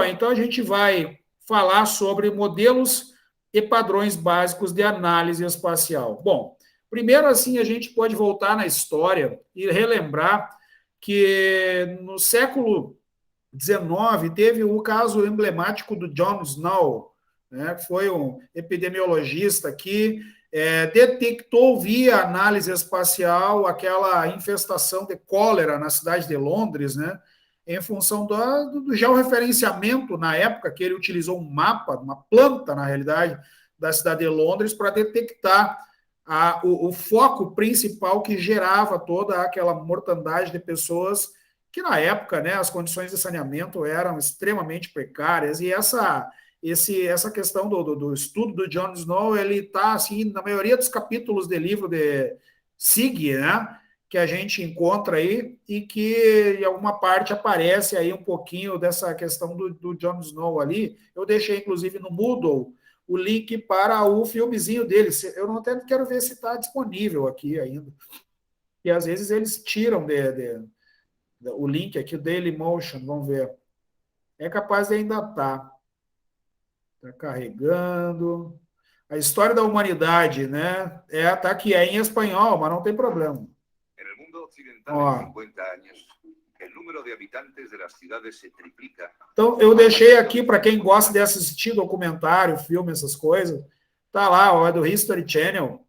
Então, a gente vai falar sobre modelos e padrões básicos de análise espacial. Bom, primeiro, assim, a gente pode voltar na história e relembrar que no século XIX teve o caso emblemático do John Snow, né, que foi um epidemiologista que detectou via análise espacial aquela infestação de cólera na cidade de Londres, né, em função do georreferenciamento, na época, que ele utilizou um mapa, uma planta, na realidade, da cidade de Londres, para detectar o foco principal que gerava toda aquela mortandade de pessoas que, na época, né, as condições de saneamento eram extremamente precárias, e essa questão do estudo do John Snow, ele está, assim, na maioria dos capítulos do livro de SIG, né, que a gente encontra aí, e que em alguma parte aparece aí um pouquinho dessa questão do Jon Snow ali. Eu deixei, inclusive, no Moodle o link para o filmezinho dele. Eu não até quero ver se está disponível aqui ainda. E às vezes eles tiram o link aqui, o Dailymotion, vamos ver. É capaz de ainda estar. Está carregando. A história da humanidade, né? Tá aqui, é em espanhol, mas não tem problema. No mundo ocidental, em 50 anos, o número de habitantes das cidades se triplica. Então, eu deixei aqui, para quem gosta de assistir documentário, filme, essas coisas, tá lá, ó, é do History Channel,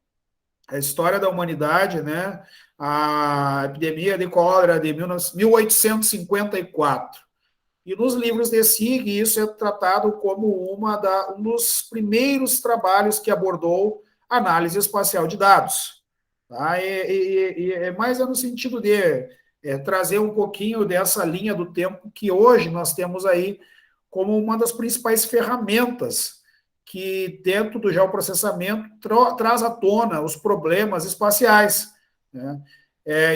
a história da humanidade, né? A epidemia de cólera de 1854. E nos livros de SIG, isso é tratado como um dos primeiros trabalhos que abordou análise espacial de dados. Tá? E é mais no sentido de trazer um pouquinho dessa linha do tempo que hoje nós temos aí como uma das principais ferramentas que, dentro do geoprocessamento, traz à tona os problemas espaciais. Né?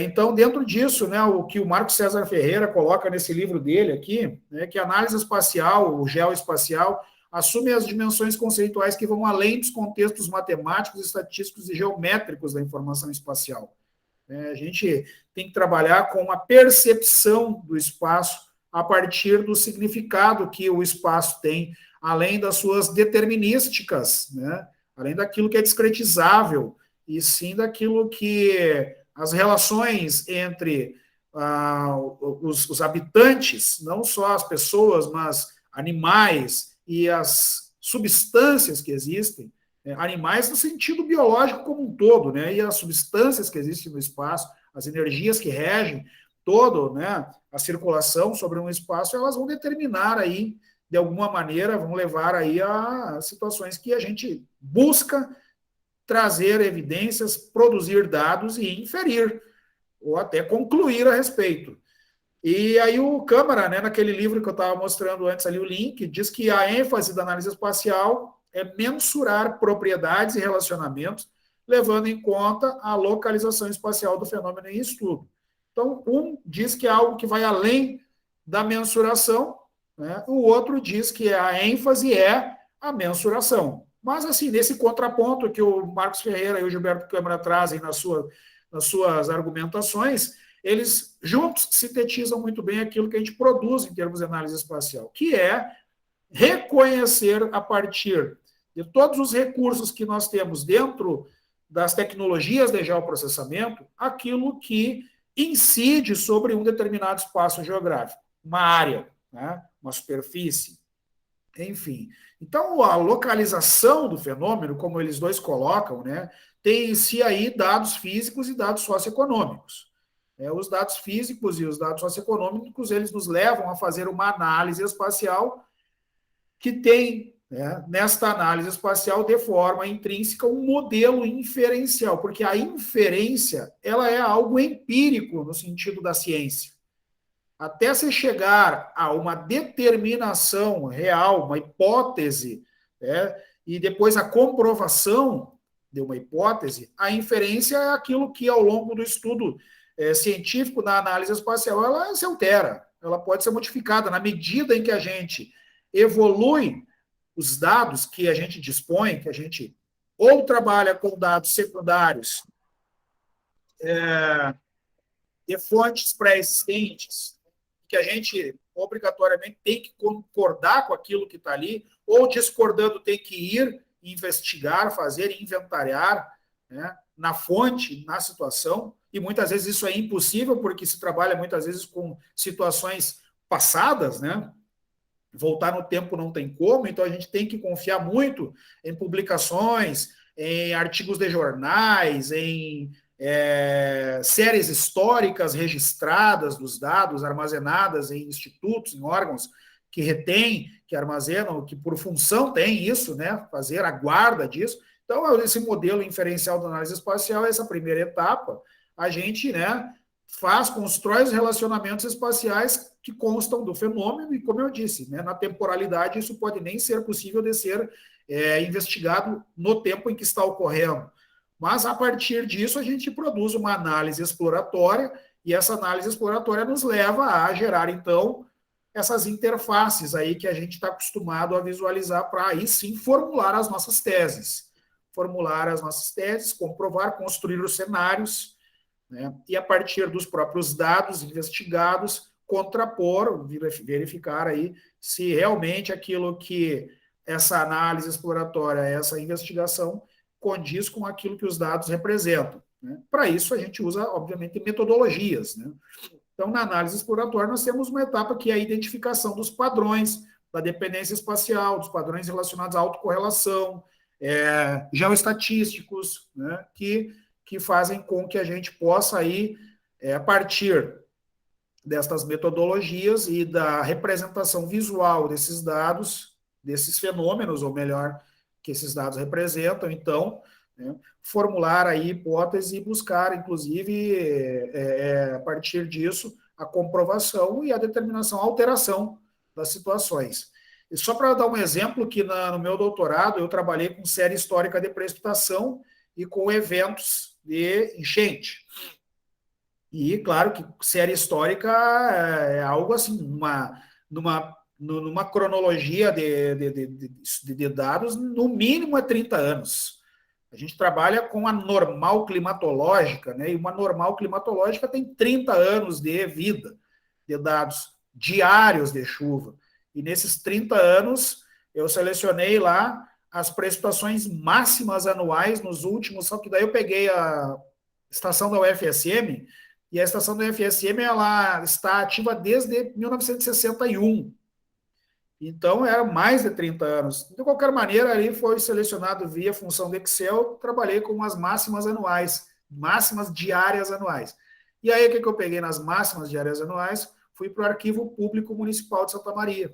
Então, dentro disso, né, o que o Marco César Ferreira coloca nesse livro dele aqui, né, que a análise espacial, o geoespacial, assume as dimensões conceituais que vão além dos contextos matemáticos, estatísticos e geométricos da informação espacial. A gente tem que trabalhar com a percepção do espaço a partir do significado que o espaço tem, além das suas determinísticas, né? Além daquilo que é discretizável, e sim daquilo que as relações entre os habitantes, não só as pessoas, mas animais e as substâncias que existem, animais no sentido biológico como um todo, né? E as substâncias que existem no espaço, as energias que regem todo, né, a circulação sobre um espaço, elas vão determinar aí, de alguma maneira, vão levar aí a situações que a gente busca trazer evidências, produzir dados e inferir, ou até concluir a respeito. E aí o Câmara, né, naquele livro que eu estava mostrando antes ali, o link, diz que a ênfase da análise espacial é mensurar propriedades e relacionamentos, levando em conta a localização espacial do fenômeno em estudo. Então, um diz que é algo que vai além da mensuração, né? O outro diz que a ênfase é a mensuração. Mas, assim, nesse contraponto que o Marcos Ferreira e o Gilberto Câmara trazem nas suas argumentações, eles juntos sintetizam muito bem aquilo que a gente produz em termos de análise espacial, que é reconhecer, a partir de todos os recursos que nós temos dentro das tecnologias de geoprocessamento, aquilo que incide sobre um determinado espaço geográfico, uma área, né, uma superfície, enfim. Então, a localização do fenômeno, como eles dois colocam, né, tem em si aí dados físicos e dados socioeconômicos. Os dados físicos e os dados socioeconômicos, eles nos levam a fazer uma análise espacial que tem, né, nesta análise espacial, de forma intrínseca, um modelo inferencial, porque a inferência, ela é algo empírico no sentido da ciência. Até se chegar a uma determinação real, uma hipótese, né, e depois a comprovação de uma hipótese, a inferência é aquilo que, ao longo do estudo científico da análise espacial, ela se altera, ela pode ser modificada na medida em que a gente evolui os dados que a gente dispõe, que a gente ou trabalha com dados secundários de fontes pré-existentes, que a gente obrigatoriamente tem que concordar com aquilo que está ali, ou discordando tem que ir investigar, fazer, inventariar, né, na fonte, na situação, e muitas vezes isso é impossível, porque se trabalha muitas vezes com situações passadas, né? Voltar no tempo não tem como, então a gente tem que confiar muito em publicações, em artigos de jornais, em séries históricas registradas dos dados, armazenadas em institutos, em órgãos que retêm, que armazenam, que por função tem isso, né? Fazer a guarda disso. Então, esse modelo inferencial da análise espacial, essa primeira etapa, a gente, né, constrói os relacionamentos espaciais que constam do fenômeno, e como eu disse, né, na temporalidade isso pode nem ser possível de ser investigado no tempo em que está ocorrendo. Mas, a partir disso, a gente produz uma análise exploratória, e essa análise exploratória nos leva a gerar, então, essas interfaces aí que a gente está acostumado a visualizar para aí sim formular as nossas teses. Formular as nossas teses, comprovar, construir os cenários, né, e a partir dos próprios dados investigados, contrapor, verificar aí se realmente aquilo que essa análise exploratória, essa investigação, condiz com aquilo que os dados representam, né? Para isso, a gente usa, obviamente, metodologias, né? Então, na análise exploratória, nós temos uma etapa que é a identificação dos padrões da dependência espacial, dos padrões relacionados à autocorrelação, geoestatísticos, né, que fazem com que a gente possa, aí, a partir destas metodologias e da representação visual desses dados, desses fenômenos, ou melhor, que esses dados representam, então, né, formular aí hipóteses e buscar, inclusive, a partir disso, a comprovação e a determinação, a alteração das situações. E só para dar um exemplo, que no meu doutorado eu trabalhei com série histórica de precipitação e com eventos de enchente. E, claro, que série histórica é algo assim, numa cronologia de dados, no mínimo é 30 anos. A gente trabalha com a normal climatológica, né? E uma normal climatológica tem 30 anos de vida, de dados diários de chuva. E nesses 30 anos, eu selecionei lá as precipitações máximas anuais nos últimos, só que daí eu peguei a estação da UFSM, e a estação da UFSM ela está ativa desde 1961. Então, era mais de 30 anos. De qualquer maneira, ali foi selecionado via função de Excel, trabalhei com as máximas anuais, máximas diárias anuais. E aí, o que eu peguei nas máximas diárias anuais? Fui para o Arquivo Público Municipal de Santa Maria.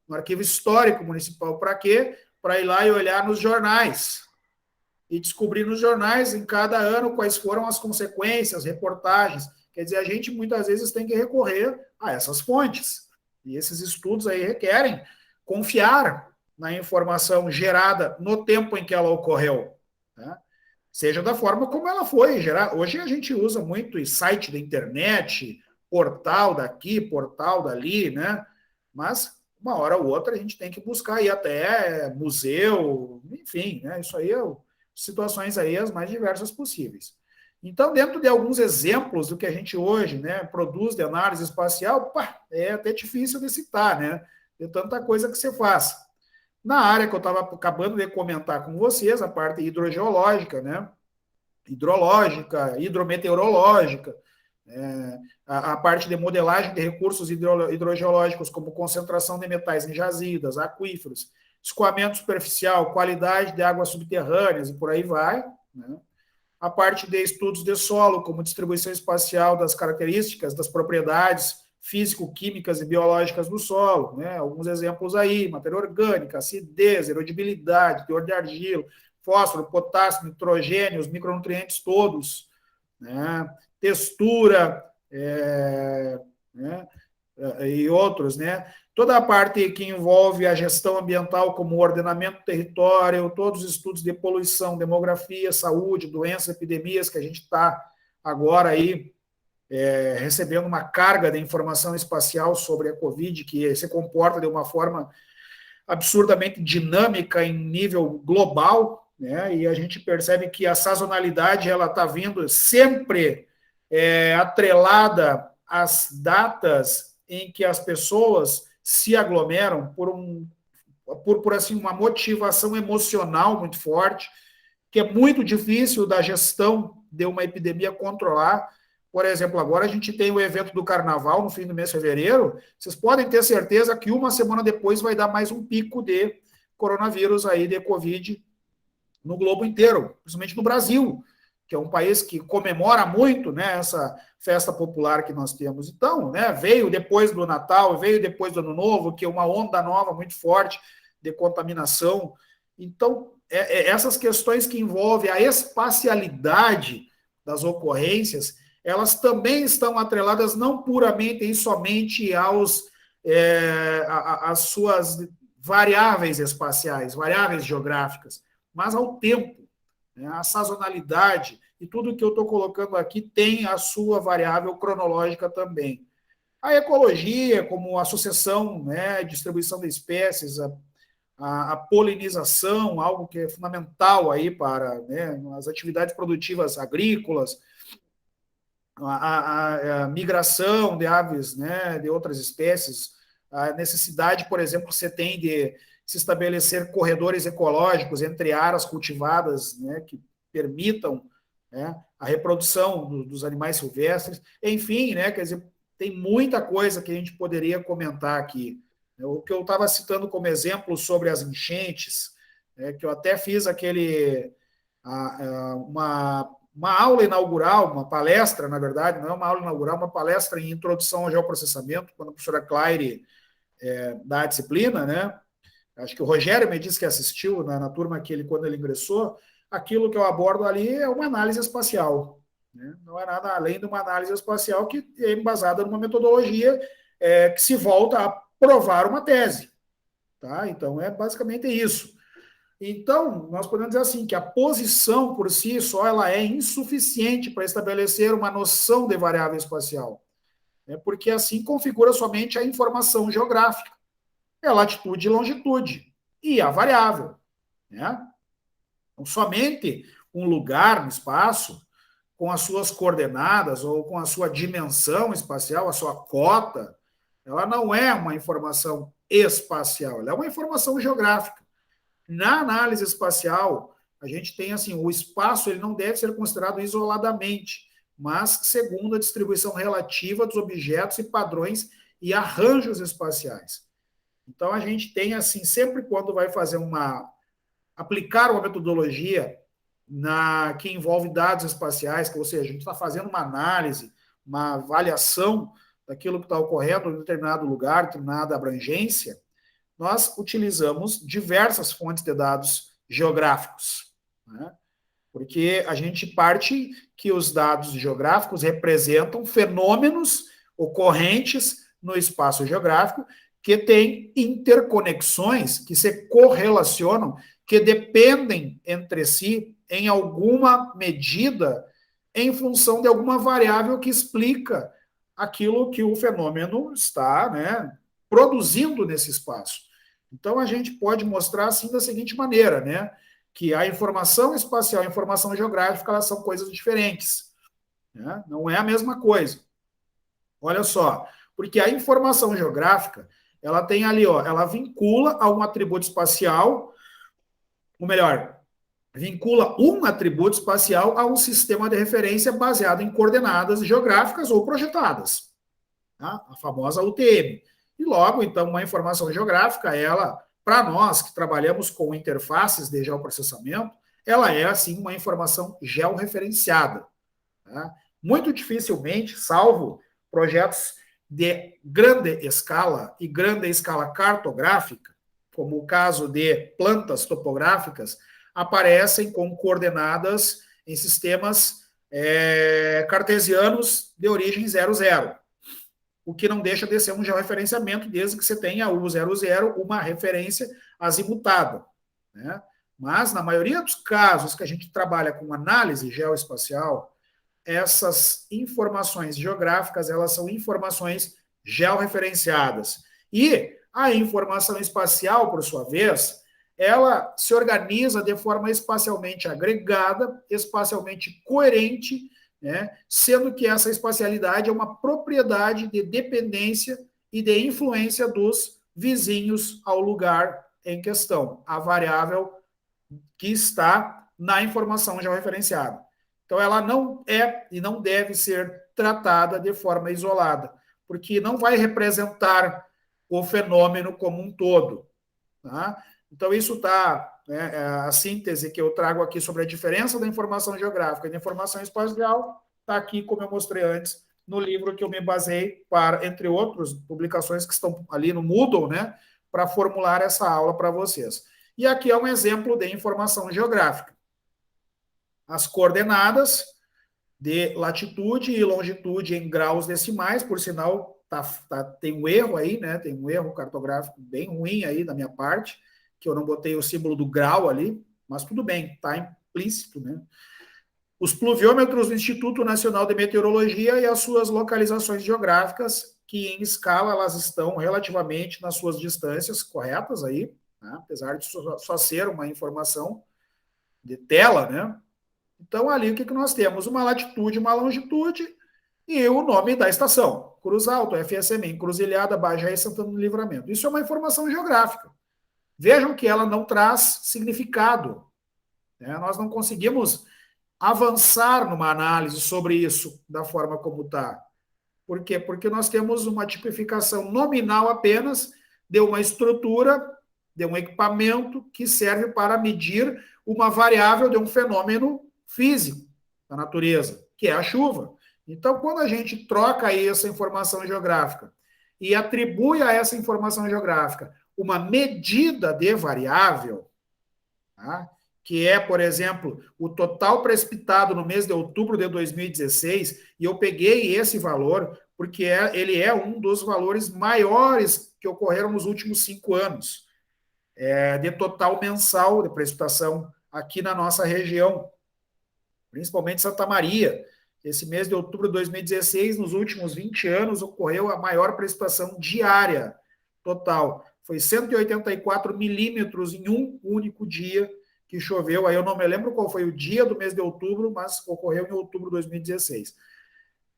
No Arquivo Histórico Municipal, para quê? Para ir lá e olhar nos jornais. E descobrir nos jornais, em cada ano, quais foram as consequências, reportagens. Quer dizer, a gente muitas vezes tem que recorrer a essas fontes. E esses estudos aí requerem confiar na informação gerada no tempo em que ela ocorreu, né? Seja da forma como ela foi gerada. Hoje a gente usa muito site da internet, portal daqui, portal dali, né? Mas uma hora ou outra a gente tem que buscar aí até museu, enfim, né? Isso aí situações aí as mais diversas possíveis. Então, dentro de alguns exemplos do que a gente hoje, né, produz de análise espacial, é até difícil de citar, né? De tanta coisa que você faz. Na área que eu estava acabando de comentar com vocês, a parte hidrogeológica, né? Hidrológica, hidrometeorológica, a parte de modelagem de recursos hidrogeológicos, como concentração de metais em jazidas, aquíferos, escoamento superficial, qualidade de águas subterrâneas e por aí vai, né? A parte de estudos de solo, como distribuição espacial das características, das propriedades físico-químicas e biológicas do solo, né? Alguns exemplos aí: matéria orgânica, acidez, erodibilidade, teor de argila, fósforo, potássio, nitrogênio, os micronutrientes todos, né? Textura, né? E outros, né? Toda a parte que envolve a gestão ambiental, como o ordenamento do território, todos os estudos de poluição, demografia, saúde, doenças, epidemias, que a gente está agora aí recebendo uma carga de informação espacial sobre a Covid, que se comporta de uma forma absurdamente dinâmica em nível global, né? E a gente percebe que a sazonalidade ela está vindo sempre atrelada às datas em que as pessoas se aglomeram por assim, uma motivação emocional muito forte, que é muito difícil da gestão de uma epidemia controlar. Por exemplo, agora a gente tem o evento do Carnaval no fim do mês de fevereiro, vocês podem ter certeza que uma semana depois vai dar mais um pico de coronavírus aí, de Covid, no globo inteiro, principalmente no Brasil, que é um país que comemora muito, né, essa festa popular que nós temos. Então, né, veio depois do Natal, veio depois do Ano Novo, que é uma onda nova muito forte de contaminação. Então, essas questões que envolvem a espacialidade das ocorrências, elas também estão atreladas não puramente e somente às suas variáveis espaciais, variáveis geográficas, mas ao tempo, né, a sazonalidade, e tudo que eu estou colocando aqui tem a sua variável cronológica também. A ecologia, como a sucessão, né, distribuição de espécies, a polinização, algo que é fundamental aí para, né, as atividades produtivas agrícolas, a migração de aves, né, de outras espécies, a necessidade, por exemplo, que você tem de se estabelecer corredores ecológicos entre áreas cultivadas, né, que permitam, né, a reprodução dos animais silvestres, enfim, né, quer dizer, tem muita coisa que a gente poderia comentar aqui. O que eu estava citando como exemplo sobre as enchentes, que eu até fiz uma aula inaugural, uma palestra, na verdade, não é uma aula inaugural, uma palestra em introdução ao geoprocessamento, quando a professora Claire dá a disciplina, né? Acho que o Rogério me disse que assistiu na turma quando ele ingressou. Aquilo que eu abordo ali é uma análise espacial, né? Não é nada além de uma análise espacial que é embasada numa metodologia que se volta a provar uma tese. Tá? Então, é basicamente isso. Então, nós podemos dizer assim, que a posição por si só ela é insuficiente para estabelecer uma noção de variável espacial, né? Porque assim configura somente a informação geográfica, a latitude e longitude, e a variável, né? Então, somente um lugar no espaço, com as suas coordenadas ou com a sua dimensão espacial, a sua cota, ela não é uma informação espacial, ela é uma informação geográfica. Na análise espacial, a gente tem assim, o espaço ele não deve ser considerado isoladamente, mas segundo a distribuição relativa dos objetos e padrões e arranjos espaciais. Então a gente tem assim, sempre quando vai fazer aplicar uma metodologia que envolve dados espaciais, ou seja, a gente está fazendo uma análise, uma avaliação daquilo que está ocorrendo em determinado lugar, determinada abrangência, nós utilizamos diversas fontes de dados geográficos, né? Porque a gente parte que os dados geográficos representam fenômenos ocorrentes no espaço geográfico que têm interconexões, que se correlacionam, que dependem entre si em alguma medida em função de alguma variável que explica aquilo que o fenômeno está, né, produzindo nesse espaço. Então, a gente pode mostrar assim da seguinte maneira, né, que a informação espacial e a informação geográfica, elas são coisas diferentes, né? Não é a mesma coisa. Olha só, porque a informação geográfica, ela tem ali, ó, ela vincula a um atributo espacial, ou melhor, vincula um atributo espacial a um sistema de referência baseado em coordenadas geográficas ou projetadas, tá? A famosa UTM. E logo, então, uma informação geográfica, ela, para nós que trabalhamos com interfaces de geoprocessamento, ela é, assim, uma informação georreferenciada, tá? Muito dificilmente, salvo projetos de grande escala e grande escala cartográfica, como o caso de plantas topográficas, aparecem com coordenadas em sistemas cartesianos de origem 00. O que não deixa de ser um georreferenciamento, desde que você tenha o 00, uma referência azimutada, né? Mas, na maioria dos casos que a gente trabalha com análise geoespacial, essas informações geográficas, elas são informações georreferenciadas. E a informação espacial, por sua vez, ela se organiza de forma espacialmente agregada, espacialmente coerente, né? Sendo que essa espacialidade é uma propriedade de dependência e de influência dos vizinhos ao lugar em questão, a variável que está na informação georreferenciada. Então, ela não é e não deve ser tratada de forma isolada, porque não vai representar o fenômeno como um todo. Tá? Então, isso está, né, a síntese que eu trago aqui sobre a diferença da informação geográfica e da informação espacial, está aqui, como eu mostrei antes, no livro que eu me basei para, entre outras publicações que estão ali no Moodle, né, para formular essa aula para vocês. E aqui é um exemplo de informação geográfica. As coordenadas de latitude e longitude em graus decimais, por sinal, tem um erro aí, né? Tem um erro cartográfico bem ruim aí da minha parte, que eu não botei o símbolo do grau ali, mas tudo bem, está implícito, né? Os pluviômetros do Instituto Nacional de Meteorologia e as suas localizações geográficas, que em escala elas estão relativamente nas suas distâncias corretas aí, né? Apesar de só ser uma informação de tela, né? Então, ali, o que nós temos? Uma latitude, uma longitude e o nome da estação. Cruz Alto, FSM, Encruzilhada, Bagé e Santana do Livramento. Isso é uma informação geográfica. Vejam que ela não traz significado. Né? Nós não conseguimos avançar numa análise sobre isso da forma como está. Por quê? Porque nós temos uma tipificação nominal apenas de uma estrutura, de um equipamento que serve para medir uma variável de um fenômeno físico da natureza, que é a chuva. Então, quando a gente troca aí essa informação geográfica e atribui a essa informação geográfica uma medida de variável, tá? Que é, por exemplo, o total precipitado no mês de outubro de 2016, e eu peguei esse valor porque ele é um dos valores maiores que ocorreram nos últimos 5 anos, de total mensal de precipitação aqui na nossa região, principalmente Santa Maria. Esse mês de outubro de 2016, nos últimos 20 anos, ocorreu a maior precipitação diária total. Foi 184 milímetros em um único dia que choveu. Aí eu não me lembro qual foi o dia do mês de outubro, mas ocorreu em outubro de 2016.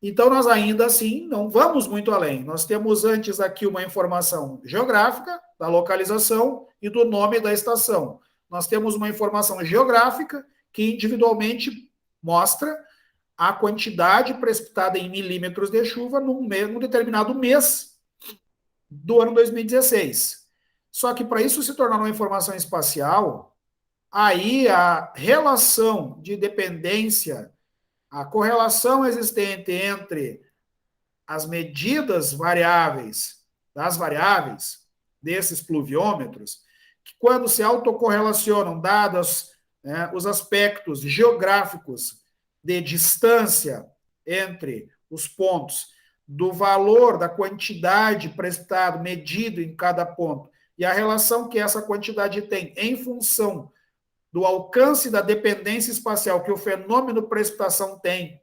Então, nós ainda assim não vamos muito além. Nós temos antes aqui uma informação geográfica, da localização e do nome da estação. Nós temos uma informação geográfica que individualmente mostra a quantidade precipitada em milímetros de chuva num determinado mês do ano 2016. Só que para isso se tornar uma informação espacial, aí a relação de dependência, a correlação existente entre as medidas variáveis das variáveis desses pluviômetros, que quando se autocorrelacionam, dados, né, os aspectos geográficos de distância entre os pontos, do valor da quantidade precipitado medido em cada ponto, e a relação que essa quantidade tem em função do alcance da dependência espacial que o fenômeno precipitação tem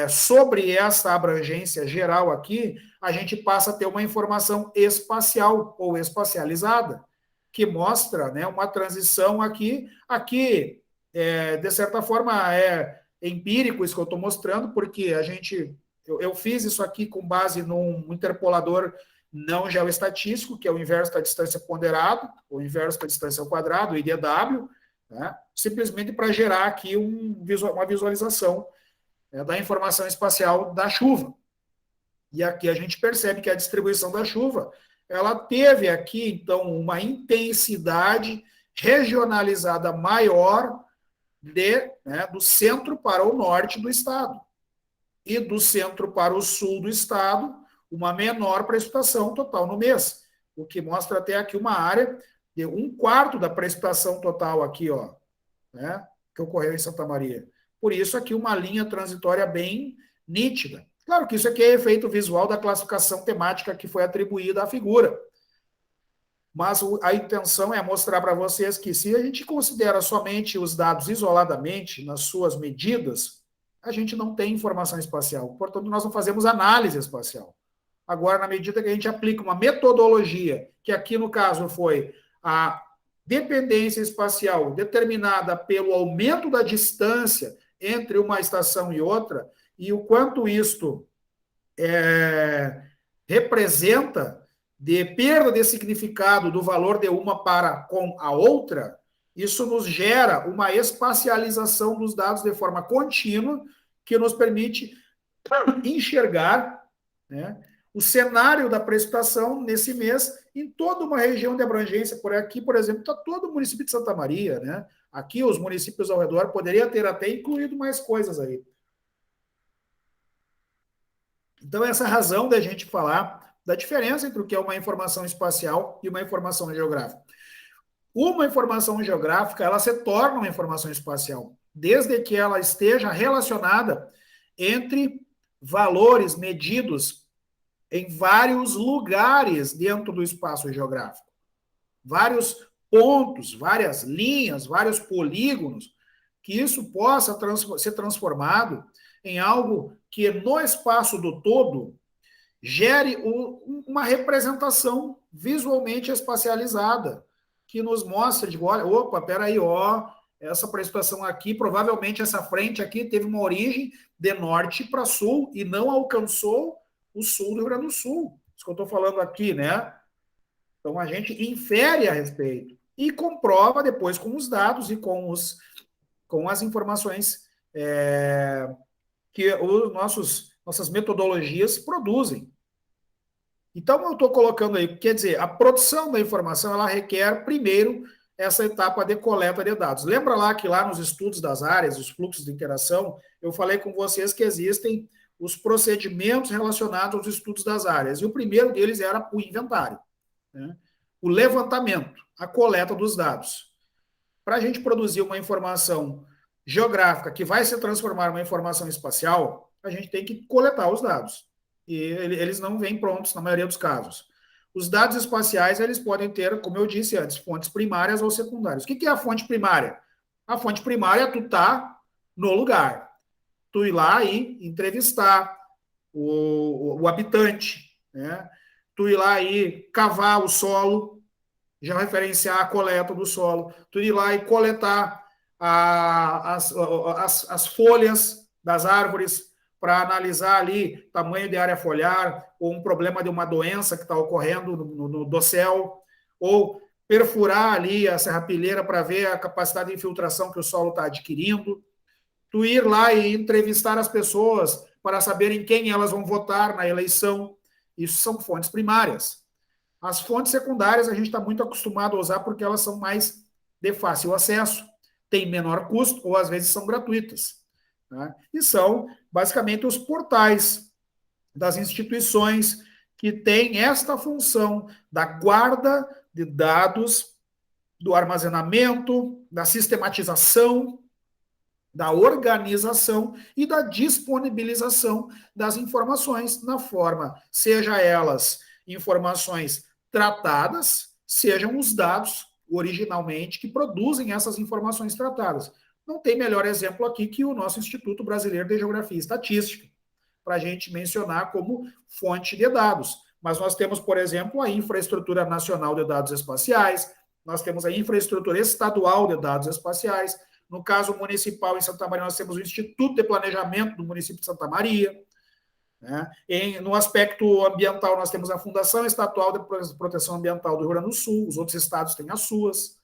sobre essa abrangência geral aqui, a gente passa a ter uma informação espacial ou espacializada, que mostra, né, uma transição aqui de certa forma, é empírico isso que eu estou mostrando, porque eu fiz isso aqui com base num interpolador não geoestatístico, que é o inverso da distância ponderado, o inverso da distância ao quadrado, o IDW, né, simplesmente para gerar aqui uma visualização da informação espacial da chuva. E aqui a gente percebe que a distribuição da chuva, ela teve aqui, então, uma intensidade regionalizada maior do centro para o norte do estado. E do centro para o sul do estado, uma menor precipitação total no mês, o que mostra até aqui uma área de 1/4 da precipitação total aqui, ó, né, que ocorreu em Santa Maria. Por isso aqui uma linha transitória bem nítida. Claro que isso aqui é efeito visual da classificação temática que foi atribuída à figura. Mas a intenção é mostrar para vocês que se a gente considera somente os dados isoladamente, nas suas medidas, a gente não tem informação espacial. Portanto, nós não fazemos análise espacial. Agora, na medida que a gente aplica uma metodologia, que aqui no caso foi a dependência espacial determinada pelo aumento da distância entre uma estação e outra, e o quanto isto representa de perda de significado do valor de uma para com a outra, isso nos gera uma espacialização dos dados de forma contínua, que nos permite enxergar, né, o cenário da precipitação nesse mês em toda uma região de abrangência. Por aqui, por exemplo, está todo o município de Santa Maria, né? Aqui, os municípios ao redor, poderia ter até incluído mais coisas aí. Então, essa é a razão da gente falar da diferença entre o que é uma informação espacial e uma informação geográfica. Uma informação geográfica, ela se torna uma informação espacial, desde que ela esteja relacionada entre valores medidos em vários lugares dentro do espaço geográfico. Vários pontos, várias linhas, vários polígonos, que isso possa ser transformado em algo que no espaço do todo gere uma representação visualmente espacializada, que nos mostra, de olha, opa, peraí, ó, essa precipitação aqui, provavelmente essa frente aqui teve uma origem de norte para sul e não alcançou o sul do Rio Grande do Sul. Isso que eu estou falando aqui, né? Então, a gente infere a respeito e comprova depois com os dados e com as informações que nossas metodologias produzem. Então, eu estou colocando aí, quer dizer, a produção da informação, ela requer, primeiro, essa etapa de coleta de dados. Lembra lá que lá nos estudos das áreas, os fluxos de interação, eu falei com vocês que existem os procedimentos relacionados aos estudos das áreas. E o primeiro deles era o inventário, né? O levantamento, a coleta dos dados. Para a gente produzir uma informação geográfica que vai se transformar em uma informação espacial, a gente tem que coletar os dados. E eles não vêm prontos na maioria dos casos. Os dados espaciais, eles podem ter, como eu disse antes, fontes primárias ou secundárias. O que é a fonte primária? A fonte primária é tu estar no lugar. Tu ir lá e entrevistar o habitante, né? Tu ir lá e cavar o solo, já referenciar a coleta do solo. Tu ir lá e coletar as folhas das árvores para analisar ali tamanho de área foliar ou um problema de uma doença que está ocorrendo no dossel, ou perfurar ali a serrapilheira para ver a capacidade de infiltração que o solo está adquirindo. Tu ir lá e entrevistar as pessoas para saberem quem elas vão votar na eleição. Isso são fontes primárias. As fontes secundárias a gente está muito acostumado a usar porque elas são mais de fácil acesso, têm menor custo ou às vezes são gratuitas, né? E são basicamente os portais das instituições que têm esta função da guarda de dados, do armazenamento, da sistematização, da organização e da disponibilização das informações na forma, seja elas informações tratadas, sejam os dados originalmente que produzem essas informações tratadas. Não tem melhor exemplo aqui que o nosso Instituto Brasileiro de Geografia e Estatística, para a gente mencionar como fonte de dados. Mas nós temos, por exemplo, a Infraestrutura Nacional de Dados Espaciais, nós temos a Infraestrutura Estadual de Dados Espaciais. No caso municipal, em Santa Maria, nós temos o Instituto de Planejamento do município de Santa Maria, né? No aspecto ambiental, nós temos a Fundação Estadual de Proteção Ambiental do Rio Grande do Sul, os outros estados têm as suas,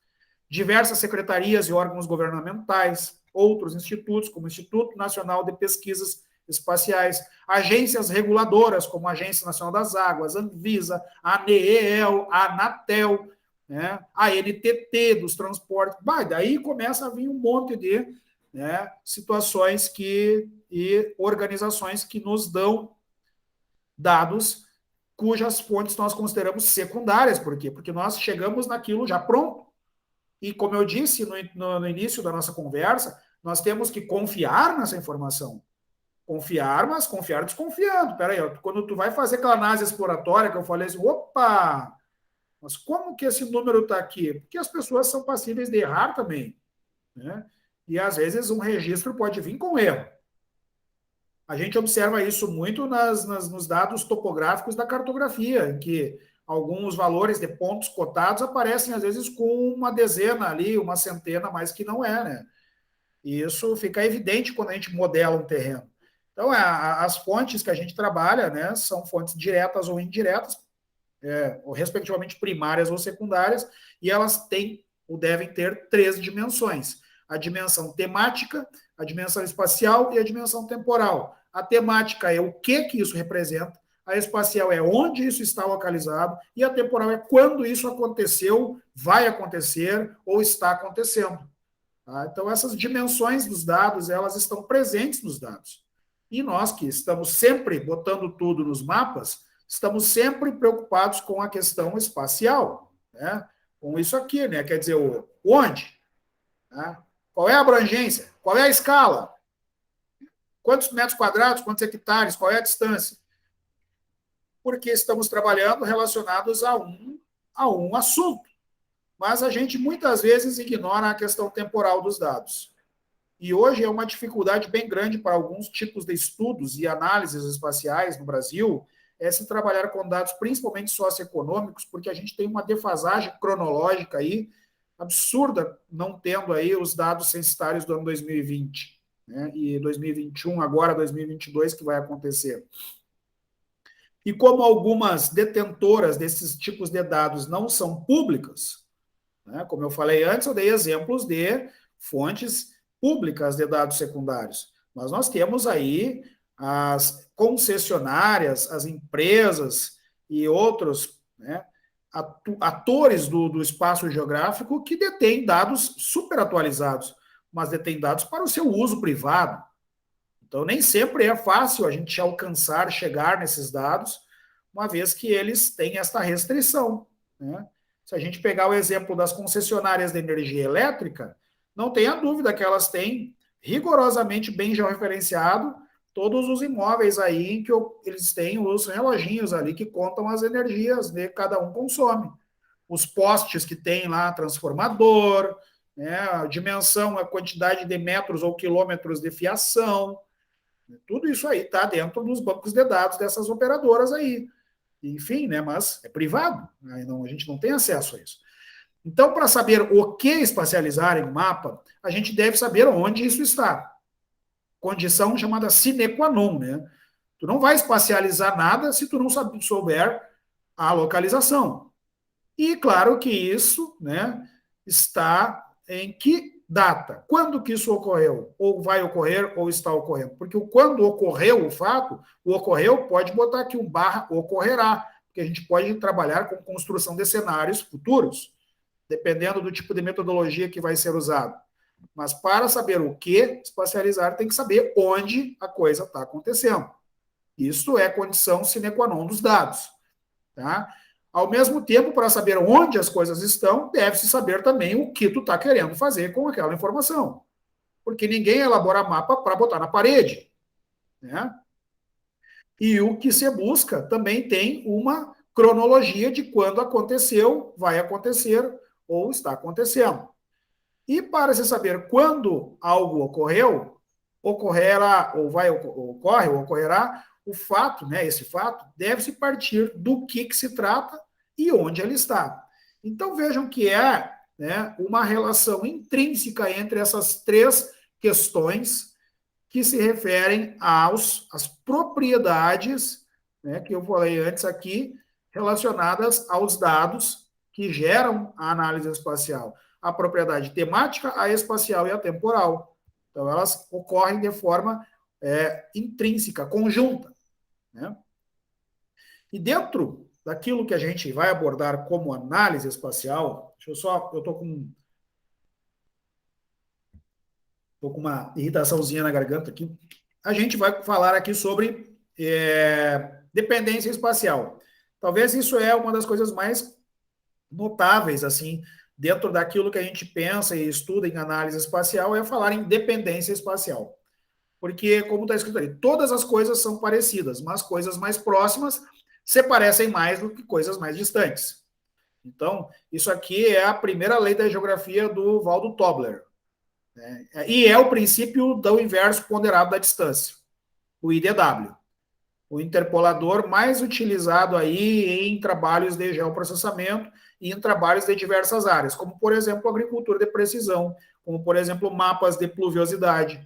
diversas secretarias e órgãos governamentais, outros institutos, como o Instituto Nacional de Pesquisas Espaciais, agências reguladoras, como a Agência Nacional das Águas, Anvisa, a ANEEL, a Anatel, né, a NTT dos transportes. Daí começa a vir um monte de, né, situações e organizações que nos dão dados cujas fontes nós consideramos secundárias. Por quê? Porque nós chegamos naquilo já pronto. E como eu disse no início da nossa conversa, nós temos que confiar nessa informação. Confiar, mas confiar desconfiando. Peraí, quando tu vai fazer aquela análise exploratória que eu falei assim, opa, mas como que esse número está aqui? Porque as pessoas são passíveis de errar também, né? E às vezes um registro pode vir com erro. A gente observa isso muito nos dados topográficos da cartografia, em que alguns valores de pontos cotados aparecem às vezes com uma dezena ali, uma centena, mas que não é, né? E isso fica evidente quando a gente modela um terreno. Então, as fontes que a gente trabalha, né, são fontes diretas ou indiretas, ou respectivamente primárias ou secundárias, e elas têm ou devem ter 3 dimensões: a dimensão temática, a dimensão espacial e a dimensão temporal. A temática é o que isso representa, a espacial é onde isso está localizado, e a temporal é quando isso aconteceu, vai acontecer ou está acontecendo. Tá? Então, essas dimensões dos dados, elas estão presentes nos dados. E nós que estamos sempre botando tudo nos mapas, estamos sempre preocupados com a questão espacial, né? Com isso aqui, né? Quer dizer, onde? Né? Qual é a abrangência? Qual é a escala? Quantos metros quadrados? Quantos hectares? Qual é a distância? Porque estamos trabalhando relacionados a um assunto. Mas a gente muitas vezes ignora a questão temporal dos dados. E hoje é uma dificuldade bem grande para alguns tipos de estudos e análises espaciais no Brasil, se trabalhar com dados principalmente socioeconômicos, porque a gente tem uma defasagem cronológica aí absurda, não tendo aí os dados censitários do ano 2020, né? E 2021, agora 2022 que vai acontecer. E como algumas detentoras desses tipos de dados não são públicas, né? Como eu falei antes, eu dei exemplos de fontes públicas de dados secundários. Mas nós temos aí as concessionárias, as empresas e outros, né, atores do espaço geográfico que detêm dados super atualizados, mas detêm dados para o seu uso privado. Então, nem sempre é fácil a gente alcançar, chegar nesses dados, uma vez que eles têm esta restrição, né? Se a gente pegar o exemplo das concessionárias de energia elétrica, não tenha dúvida que elas têm rigorosamente bem georreferenciado todos os imóveis aí em que eles têm os reloginhos ali que contam as energias que cada um consome. Os postes que tem lá, transformador, né, a dimensão, a quantidade de metros ou quilômetros de fiação, tudo isso aí está dentro dos bancos de dados dessas operadoras aí. Enfim, né, mas é privado, né, a gente não tem acesso a isso. Então, para saber o que espacializar em um mapa, a gente deve saber onde isso está. Condição chamada sine qua non, né? Tu não vai espacializar nada se tu não souber a localização. E claro que isso, né, está em que data? Quando que isso ocorreu? Ou vai ocorrer ou está ocorrendo? Porque quando ocorreu o fato, o ocorreu pode botar aqui um barra ocorrerá, porque a gente pode trabalhar com construção de cenários futuros, dependendo do tipo de metodologia que vai ser usado. Mas para saber o que espacializar, tem que saber onde a coisa está acontecendo. Isso é condição sine qua non dos dados. Tá? Ao mesmo tempo, para saber onde as coisas estão, deve-se saber também o que tu está querendo fazer com aquela informação. Porque ninguém elabora mapa para botar na parede. Né? E o que se busca também tem uma cronologia de quando aconteceu, vai acontecer ou está acontecendo. E para se saber quando algo ocorreu, ocorrerá ou ocorre ou ocorrerá, o fato, né, esse fato, deve-se partir do que se trata e onde ele está. Então vejam que é, né, uma relação intrínseca entre essas 3 questões que se referem às propriedades, né, que eu falei antes aqui, relacionadas aos dados que geram a análise espacial. A propriedade temática, a espacial e a temporal. Então, elas ocorrem de forma intrínseca, conjunta. Né? E dentro daquilo que a gente vai abordar como análise espacial, eu estou com uma irritaçãozinha na garganta aqui, a gente vai falar aqui sobre dependência espacial. Talvez isso é uma das coisas mais notáveis, assim, dentro daquilo que a gente pensa e estuda em análise espacial, é falar em dependência espacial. Porque, como está escrito ali, todas as coisas são parecidas, mas coisas mais próximas se parecem mais do que coisas mais distantes. Então, isso aqui é a primeira lei da geografia do Waldo Tobler. Né? E é o princípio do inverso ponderado da distância, o IDW. O interpolador mais utilizado aí em trabalhos de geoprocessamento e em trabalhos de diversas áreas, como, por exemplo, agricultura de precisão, como, por exemplo, mapas de pluviosidade,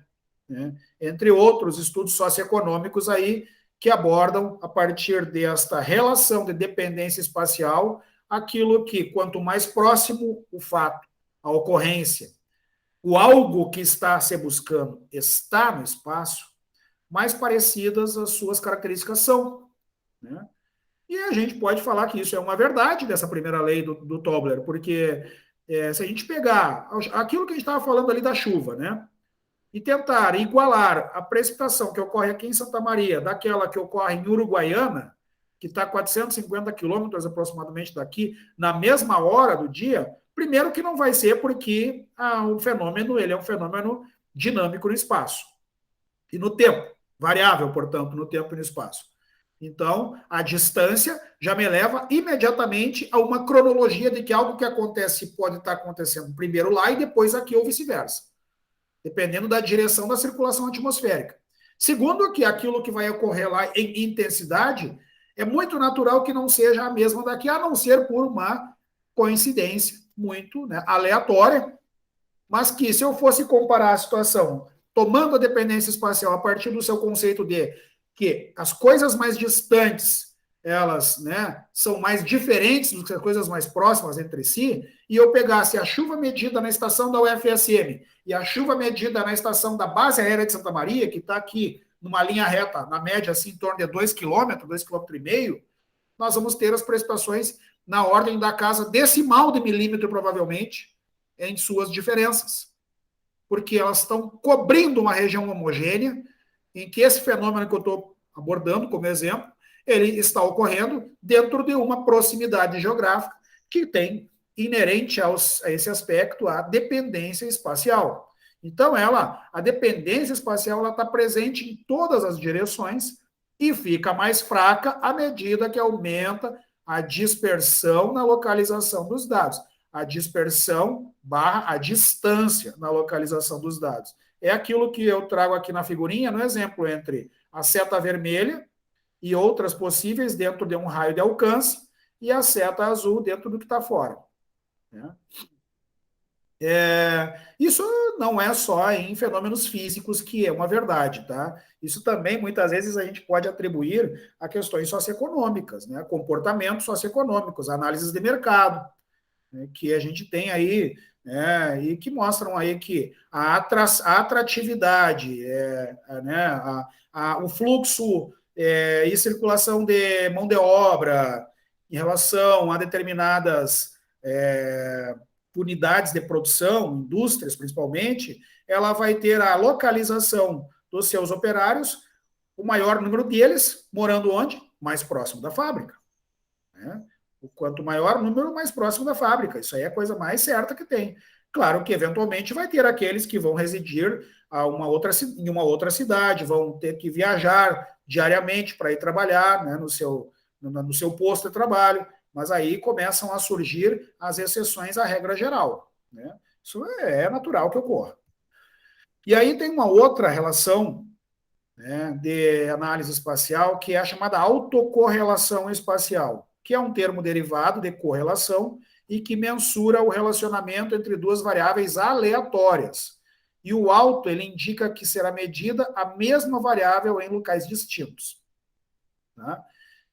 né? Entre outros estudos socioeconômicos aí que abordam, a partir desta relação de dependência espacial, aquilo que, quanto mais próximo o fato, a ocorrência, o algo que está se buscando está no espaço, mais parecidas as suas características são, né? E a gente pode falar que isso é uma verdade dessa primeira lei do Tobler, porque se a gente pegar aquilo que a gente estava falando ali da chuva, né, e tentar igualar a precipitação que ocorre aqui em Santa Maria daquela que ocorre em Uruguaiana, que está a 450 quilômetros aproximadamente daqui, na mesma hora do dia, primeiro que não vai ser porque o fenômeno ele é um fenômeno dinâmico no espaço e no tempo, variável, portanto, no tempo e no espaço. Então, a distância já me leva imediatamente a uma cronologia de que algo que acontece pode estar acontecendo primeiro lá e depois aqui ou vice-versa, dependendo da direção da circulação atmosférica. Segundo, que aquilo que vai ocorrer lá em intensidade é muito natural que não seja a mesma daqui, a não ser por uma coincidência muito, né, aleatória, mas que, se eu fosse comparar a situação tomando a dependência espacial a partir do seu conceito de que as coisas mais distantes, elas, né, são mais diferentes do que as coisas mais próximas entre si, e eu pegasse a chuva medida na estação da UFSM e a chuva medida na estação da Base Aérea de Santa Maria, que está aqui numa linha reta, na média, assim, em torno de 2 km, 2,5 km, nós vamos ter as precipitações na ordem da casa decimal de milímetro, provavelmente, em suas diferenças, porque elas estão cobrindo uma região homogênea, em que esse fenômeno que eu estou abordando como exemplo, ele está ocorrendo dentro de uma proximidade geográfica que tem inerente a esse aspecto a dependência espacial. Então, a dependência espacial, ela está presente em todas as direções e fica mais fraca à medida que aumenta a dispersão na localização dos dados. A dispersão barra a distância na localização dos dados. É aquilo que eu trago aqui na figurinha, no exemplo entre a seta vermelha e outras possíveis dentro de um raio de alcance e a seta azul dentro do que está fora. Né? Isso não é só em fenômenos físicos que é uma verdade, tá? Isso também, muitas vezes, a gente pode atribuir a questões socioeconômicas, né? Comportamentos socioeconômicos, análises de mercado, né? Que a gente tem aí, e que mostram aí que a atratividade, né? O fluxo e circulação de mão de obra em relação a determinadas unidades de produção, indústrias principalmente, ela vai ter a localização dos seus operários, o maior número deles morando onde? Mais próximo da fábrica. Né? O quanto maior o número, mais próximo da fábrica. Isso aí é a coisa mais certa que tem. Claro que, eventualmente, vai ter aqueles que vão residir em uma outra cidade, vão ter que viajar diariamente para ir trabalhar, né, no seu posto de trabalho, mas aí começam a surgir as exceções à regra geral. Né? Isso é natural que ocorra. E aí tem uma outra relação, né, de análise espacial, que é a chamada autocorrelação espacial, que é um termo derivado de correlação e que mensura o relacionamento entre duas variáveis aleatórias. E o auto, ele indica que será medida a mesma variável em locais distintos. Tá?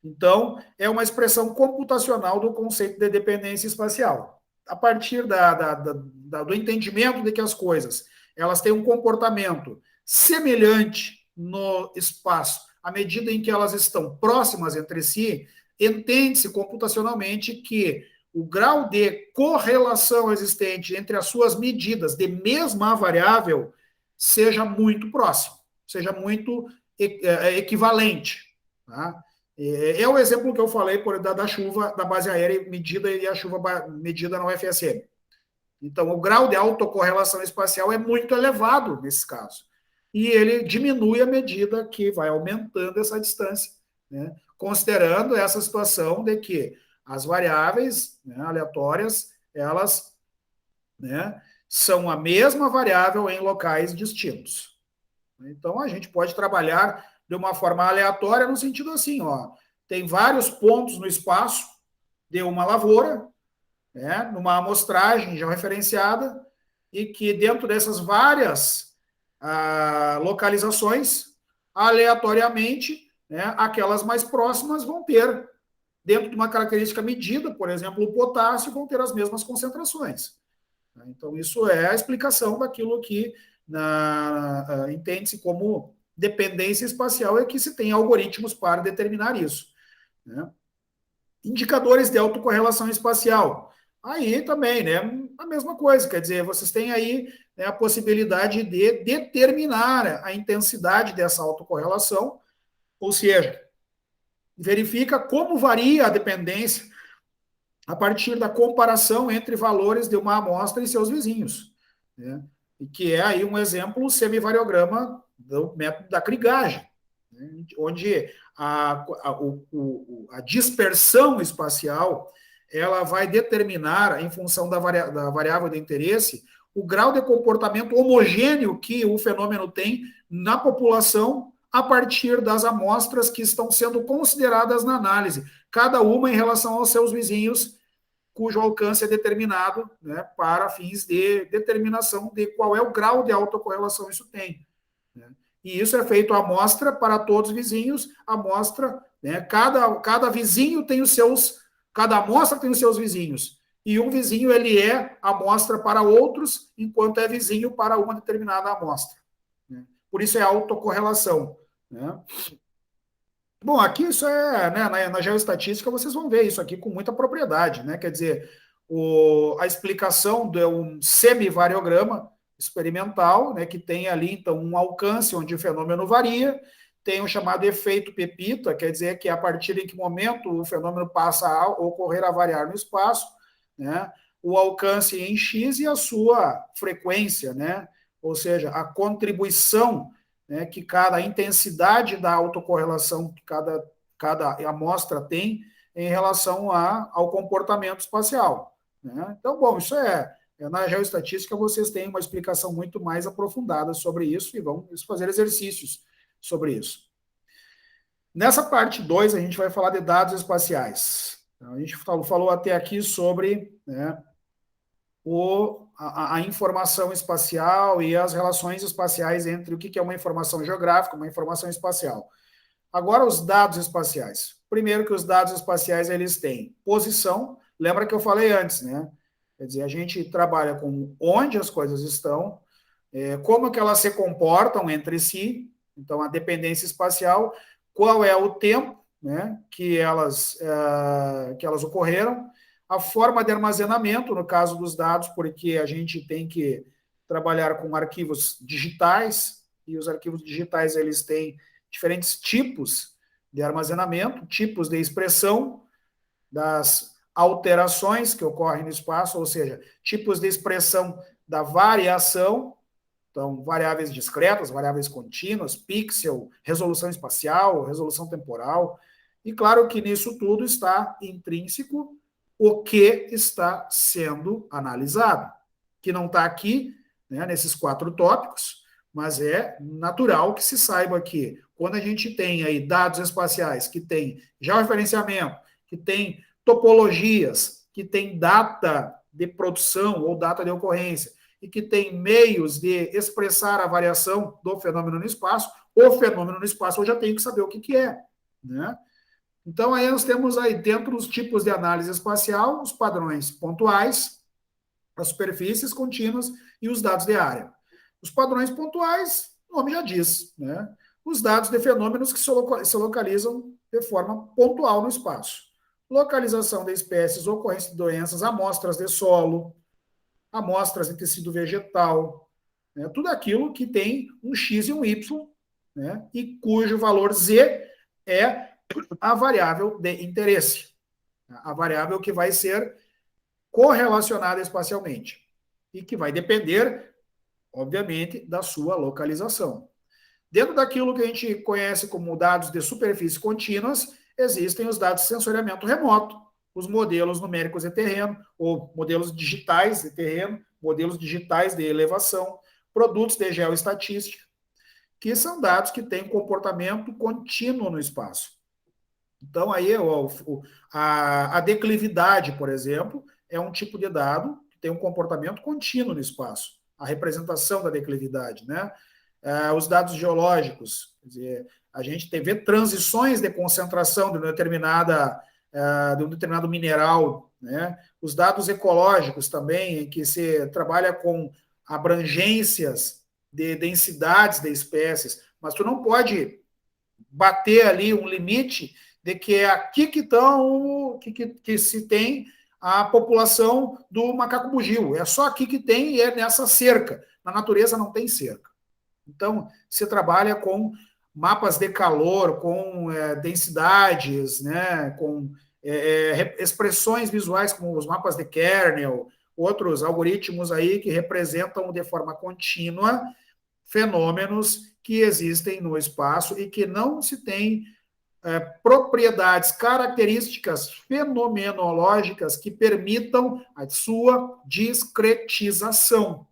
Então, é uma expressão computacional do conceito de dependência espacial. A partir do entendimento de que as coisas elas têm um comportamento semelhante no espaço, à medida em que elas estão próximas entre si, entende-se computacionalmente que o grau de correlação existente entre as suas medidas de mesma variável seja muito próximo, seja muito equivalente. Tá? É o exemplo que eu falei da chuva da base aérea medida e a chuva medida na UFSM. Então, o grau de autocorrelação espacial é muito elevado nesse caso. E ele diminui à medida que vai aumentando essa distância, né? Considerando essa situação de que as variáveis, né, aleatórias, elas, né, são a mesma variável em locais distintos. Então, a gente pode trabalhar de uma forma aleatória no sentido assim, tem vários pontos no espaço de uma lavoura, né, numa amostragem já referenciada, e que dentro dessas várias localizações, aleatoriamente, né, aquelas mais próximas vão ter, dentro de uma característica medida, por exemplo, o potássio, vão ter as mesmas concentrações. Então, isso é a explicação daquilo que entende-se como dependência espacial, é que se tem algoritmos para determinar isso. Né? Indicadores de autocorrelação espacial. Aí também, né, a mesma coisa, quer dizer, vocês têm aí, né, a possibilidade de determinar a intensidade dessa autocorrelação, ou seja, verifica como varia a dependência a partir da comparação entre valores de uma amostra e seus vizinhos. Né? E que é aí um exemplo, o semivariograma do método da krigagem, né? Onde a dispersão espacial ela vai determinar, em função da variável de interesse, o grau de comportamento homogêneo que o fenômeno tem na população a partir das amostras que estão sendo consideradas na análise, cada uma em relação aos seus vizinhos, cujo alcance é determinado, né, para fins de determinação de qual é o grau de autocorrelação isso tem. Né? E isso é feito a amostra para todos os vizinhos, amostra, né, cada vizinho tem os seus, cada amostra tem os seus vizinhos, e um vizinho ele é amostra para outros, enquanto é vizinho para uma determinada amostra. Né? Por isso é autocorrelação. Né? Bom, aqui isso é, né, na geoestatística vocês vão ver isso aqui com muita propriedade, né? Quer dizer, a explicação de um semivariograma experimental, né, que tem ali, então, um alcance onde o fenômeno varia, tem o chamado efeito Pepita, quer dizer que a partir de que momento o fenômeno passa a ocorrer a variar no espaço, né? O alcance em X e a sua frequência, né? Ou seja, a contribuição, né, que a intensidade da autocorrelação que cada amostra tem em relação ao comportamento espacial. Né? Então, bom, isso na geoestatística vocês têm uma explicação muito mais aprofundada sobre isso e vão fazer exercícios sobre isso. Nessa parte 2, a gente vai falar de dados espaciais. Então, a gente falou até aqui sobre, né, a informação espacial e as relações espaciais entre o que é uma informação geográfica, uma informação espacial. Agora, os dados espaciais. Primeiro que os dados espaciais, eles têm posição. Lembra que eu falei antes, né? Quer dizer, a gente trabalha com onde as coisas estão, como que elas se comportam entre si, então a dependência espacial, qual é o tempo, né, que elas ocorreram, a forma de armazenamento, no caso dos dados, porque a gente tem que trabalhar com arquivos digitais, e os arquivos digitais eles têm diferentes tipos de armazenamento, tipos de expressão das alterações que ocorrem no espaço, ou seja, tipos de expressão da variação, então, variáveis discretas, variáveis contínuas, pixel, resolução espacial, resolução temporal, e claro que nisso tudo está intrínseco o que está sendo analisado, que não está aqui, né, nesses 4 tópicos, mas é natural que se saiba que quando a gente tem aí dados espaciais que tem georreferenciamento, que tem topologias, que tem data de produção ou data de ocorrência, e que tem meios de expressar a variação do fenômeno no espaço, o fenômeno no espaço eu já tenho que saber o que é, né? Então, aí nós temos aí dentro dos tipos de análise espacial, os padrões pontuais, as superfícies contínuas e os dados de área. Os padrões pontuais, o nome já diz, né? Os dados de fenômenos que se localizam de forma pontual no espaço. Localização de espécies, ocorrência de doenças, amostras de solo, amostras de tecido vegetal, né? Tudo aquilo que tem um X e um Y, né? E cujo valor Z é a variável de interesse, a variável que vai ser correlacionada espacialmente e que vai depender, obviamente, da sua localização. Dentro daquilo que a gente conhece como dados de superfície contínuas, existem os dados de sensoriamento remoto, os modelos numéricos de terreno, ou modelos digitais de terreno, modelos digitais de elevação, produtos de geoestatística, que são dados que têm comportamento contínuo no espaço. Então, aí a declividade, por exemplo, é um tipo de dado que tem um comportamento contínuo no espaço. A representação da declividade, né? os dados geológicos, quer dizer, a gente vê transições de concentração de um determinado mineral, né? Os dados ecológicos também, em que se trabalha com abrangências de densidades de espécies, mas tu não pode bater ali um limite de que é aqui que estão, que se tem a população do macaco bugio. É só aqui que tem e é nessa cerca. Na natureza não tem cerca. Então, se trabalha com mapas de calor, com densidades, né, com expressões visuais, como os mapas de Kernel, outros algoritmos aí que representam de forma contínua fenômenos que existem no espaço e que não se tem propriedades, características fenomenológicas que permitam a sua discretização,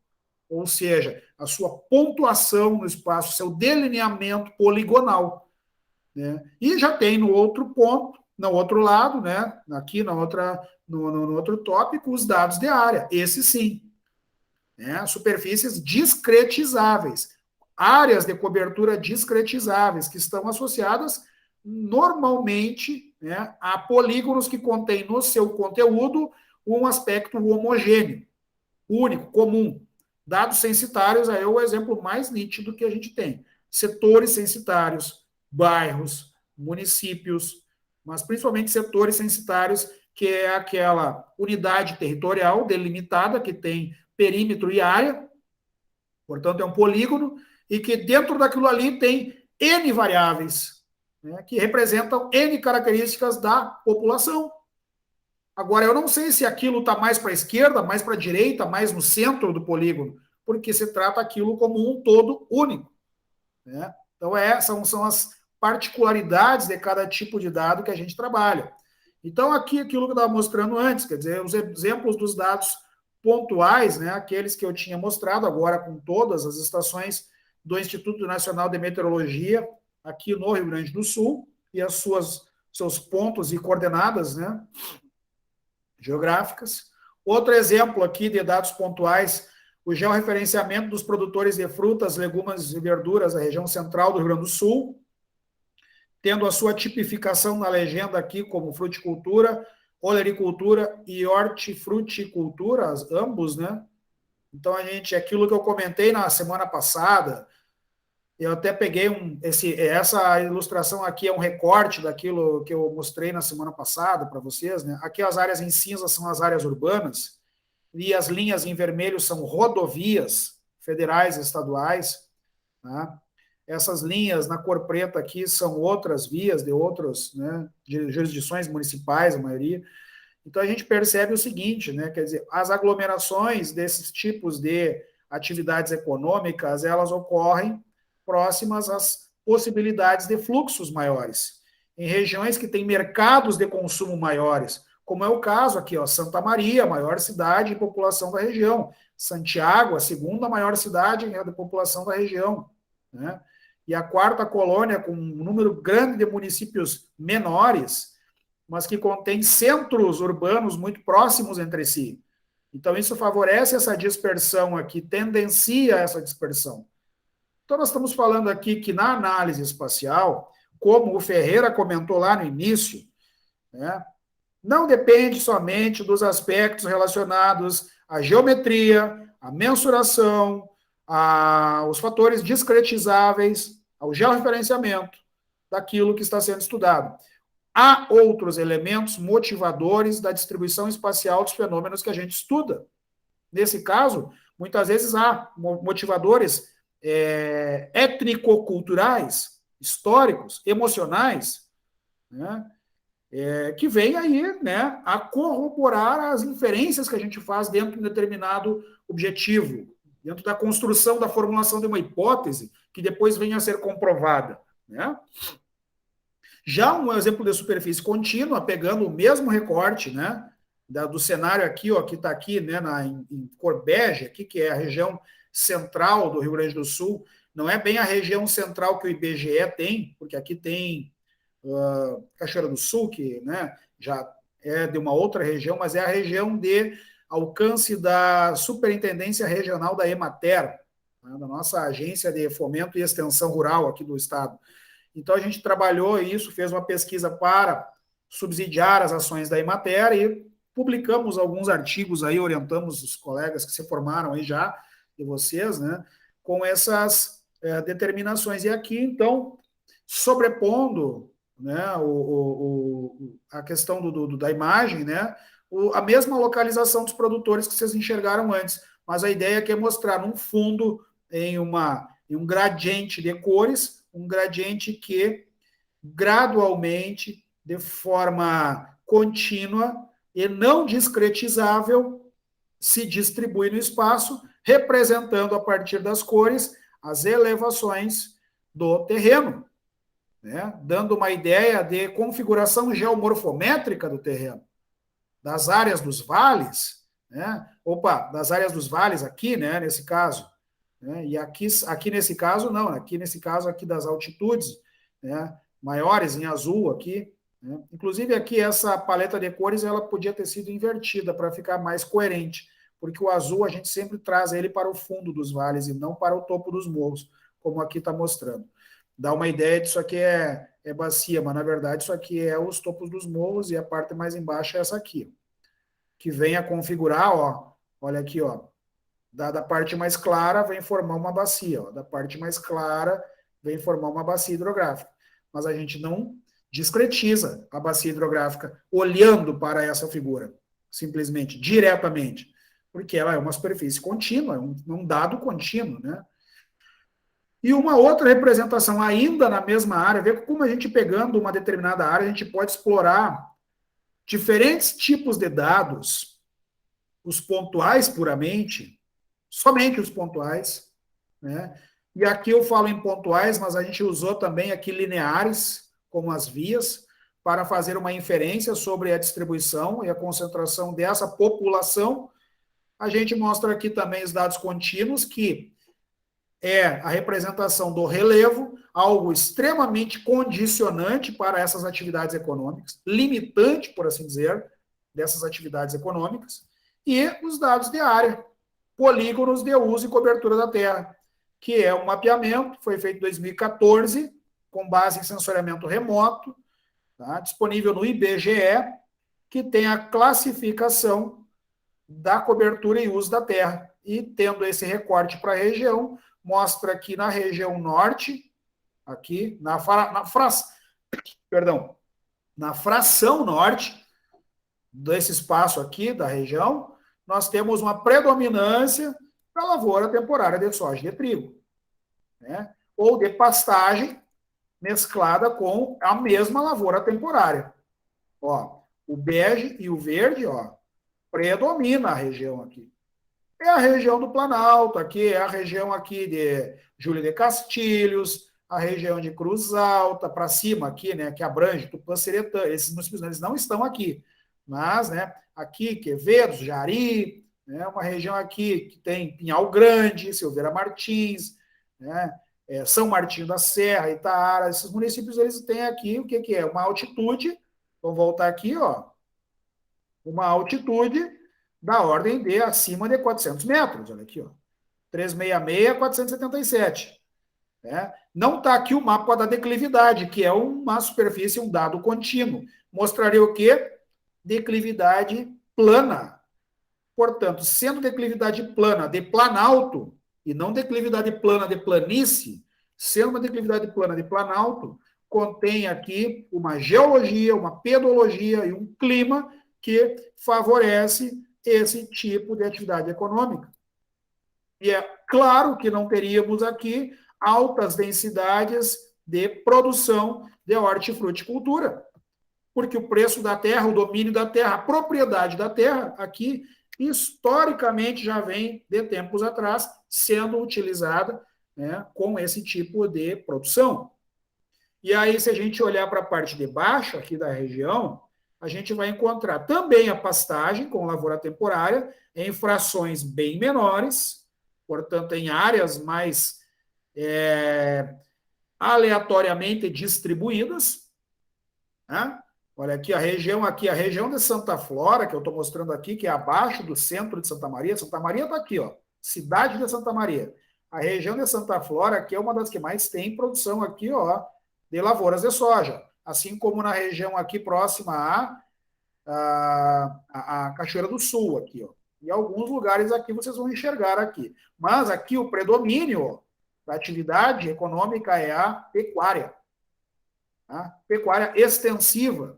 ou seja, a sua pontuação no espaço, seu delineamento poligonal. Né? E já tem no outro ponto, no outro lado, né? Aqui no outro tópico, os dados de área. Esse sim. Né? Superfícies discretizáveis. Áreas de cobertura discretizáveis, que estão associadas normalmente, né, a polígonos que contêm no seu conteúdo um aspecto homogêneo, único, comum. Dados censitários aí é o exemplo mais nítido que a gente tem. Setores censitários, bairros, municípios, mas principalmente setores censitários, que é aquela unidade territorial delimitada que tem perímetro e área, portanto é um polígono, e que dentro daquilo ali tem N variáveis, né, que representam N características da população. Agora, eu não sei se aquilo está mais para a esquerda, mais para a direita, mais no centro do polígono, porque se trata aquilo como um todo único. Né? Então, são as particularidades de cada tipo de dado que a gente trabalha. Então, aqui, aquilo que eu estava mostrando antes, quer dizer, os exemplos dos dados pontuais, né, aqueles que eu tinha mostrado agora com todas as estações do Instituto Nacional de Meteorologia, aqui no Rio Grande do Sul, e seus pontos e coordenadas, né, geográficas. Outro exemplo aqui de dados pontuais, o georreferenciamento dos produtores de frutas, legumes e verduras da região central do Rio Grande do Sul, tendo a sua tipificação na legenda aqui como fruticultura, olericultura e hortifruticultura, ambos, né? Então, aquilo que eu comentei na semana passada, eu até peguei essa ilustração aqui é um recorte daquilo que eu mostrei na semana passada para vocês, né? Aqui as áreas em cinza são as áreas urbanas e as linhas em vermelho são rodovias federais e estaduais, tá? Essas linhas na cor preta aqui são outras vias de outros, né, de jurisdições municipais, a maioria. Então a gente percebe o seguinte, né, quer dizer, as aglomerações desses tipos de atividades econômicas, elas ocorrem próximas às possibilidades de fluxos maiores, em regiões que têm mercados de consumo maiores, como é o caso aqui, ó, Santa Maria, a maior cidade e população da região, Santiago, a segunda maior cidade de população da região, né? E a quarta colônia, com um número grande de municípios menores, mas que contém centros urbanos muito próximos entre si. Então, isso favorece essa dispersão aqui, tendencia essa dispersão. Então, nós estamos falando aqui que na análise espacial, como o Ferreira comentou lá no início, né, não depende somente dos aspectos relacionados à geometria, à mensuração, os fatores discretizáveis, ao georreferenciamento daquilo que está sendo estudado. Há outros elementos motivadores da distribuição espacial dos fenômenos que a gente estuda. Nesse caso, muitas vezes há motivadores étnico-culturais, históricos, emocionais, né, que vêm aí, né, a corroborar as inferências que a gente faz dentro de um determinado objetivo, dentro da construção, da formulação de uma hipótese que depois venha a ser comprovada, né? Já um exemplo de superfície contínua, pegando o mesmo recorte, né, do cenário aqui, ó, que está aqui, né, em cor bege, aqui, que é a região central do Rio Grande do Sul, não é bem a região central que o IBGE tem, porque aqui tem Cachoeira do Sul, que, né, já é de uma outra região, mas é a região de alcance da Superintendência Regional da Emater, né, da nossa agência de fomento e extensão rural aqui do estado. Então, a gente trabalhou isso, fez uma pesquisa para subsidiar as ações da Emater e publicamos alguns artigos aí, orientamos os colegas que se formaram aí já, de vocês, né, com essas determinações. E aqui, então, sobrepondo, né, a questão da imagem, né, a mesma localização dos produtores que vocês enxergaram antes, mas a ideia aqui é mostrar num fundo, em um gradiente de cores, um gradiente que gradualmente, de forma contínua e não discretizável, se distribui no espaço, representando a partir das cores as elevações do terreno, né? Dando uma ideia de configuração geomorfométrica do terreno, das áreas dos vales, né? Das áreas dos vales aqui, né, nesse caso, né? E aqui nesse caso, não, aqui nesse caso aqui das altitudes, né, maiores em azul aqui, né? Inclusive aqui essa paleta de cores ela podia ter sido invertida para ficar mais coerente, porque o azul a gente sempre traz ele para o fundo dos vales e não para o topo dos morros, como aqui está mostrando. Dá uma ideia disso aqui é bacia, mas na verdade isso aqui é os topos dos morros e a parte mais embaixo é essa aqui, que vem a configurar, ó, olha aqui, ó, da parte mais clara vem formar uma bacia, ó, da parte mais clara vem formar uma bacia hidrográfica. Mas a gente não discretiza a bacia hidrográfica olhando para essa figura, simplesmente, diretamente, porque ela é uma superfície contínua, é um dado contínuo, né? E uma outra representação ainda na mesma área, vê como a gente pegando uma determinada área, a gente pode explorar diferentes tipos de dados, os pontuais puramente, somente os pontuais, né? E aqui eu falo em pontuais, mas a gente usou também aqui lineares, como as vias, para fazer uma inferência sobre a distribuição e a concentração dessa população. A gente mostra aqui também os dados contínuos, que é a representação do relevo, algo extremamente condicionante para essas atividades econômicas, limitante, por assim dizer, dessas atividades econômicas, e os dados de área, polígonos de uso e cobertura da terra, que é um mapeamento, foi feito em 2014, com base em sensoriamento remoto, tá? Disponível no IBGE, que tem a classificação da cobertura e uso da terra. E tendo esse recorte para a região, mostra aqui na região norte, aqui na fração norte desse espaço aqui da região, nós temos uma predominância da lavoura temporária de soja e de trigo, né? Ou de pastagem mesclada com a mesma lavoura temporária. Ó, o bege e o verde, ó, predomina a região aqui. É a região do Planalto, aqui é a região aqui de Júlio de Castilhos, a região de Cruz Alta, para cima aqui, né, que abrange Tupã-Seretã. Esses municípios eles não estão aqui, mas, né, aqui Quevedo, Jari, né, uma região aqui que tem Pinhal Grande, Silveira Martins, né, São Martinho da Serra, Itaara, esses municípios eles têm aqui o que é? Uma altitude, vamos voltar aqui, ó, uma altitude da ordem de acima de 400 metros, olha aqui, ó, 366, 477. Né? Não está aqui o mapa da declividade, que é uma superfície, um dado contínuo. Mostraria o quê? Declividade plana. Portanto, sendo declividade plana de planalto, e não declividade plana de planície, sendo uma declividade plana de planalto, contém aqui uma geologia, uma pedologia e um clima que favorece esse tipo de atividade econômica. E é claro que não teríamos aqui altas densidades de produção de hortifruticultura, porque o preço da terra, o domínio da terra, a propriedade da terra, aqui, historicamente, já vem de tempos atrás, sendo utilizada, né, com esse tipo de produção. E aí, se a gente olhar para a parte de baixo aqui da região, a gente vai encontrar também a pastagem com lavoura temporária em frações bem menores, portanto, em áreas mais aleatoriamente distribuídas, né? Olha aqui a região de Santa Flora, que eu estou mostrando aqui, que é abaixo do centro de Santa Maria. Santa Maria está aqui, ó, cidade de Santa Maria. A região de Santa Flora aqui é uma das que mais tem produção aqui, ó, de lavouras de soja, assim como na região aqui próxima a Cachoeira do Sul, aqui, ó. E alguns lugares aqui vocês vão enxergar aqui. Mas aqui o predomínio da atividade econômica é a pecuária. Tá? Pecuária extensiva.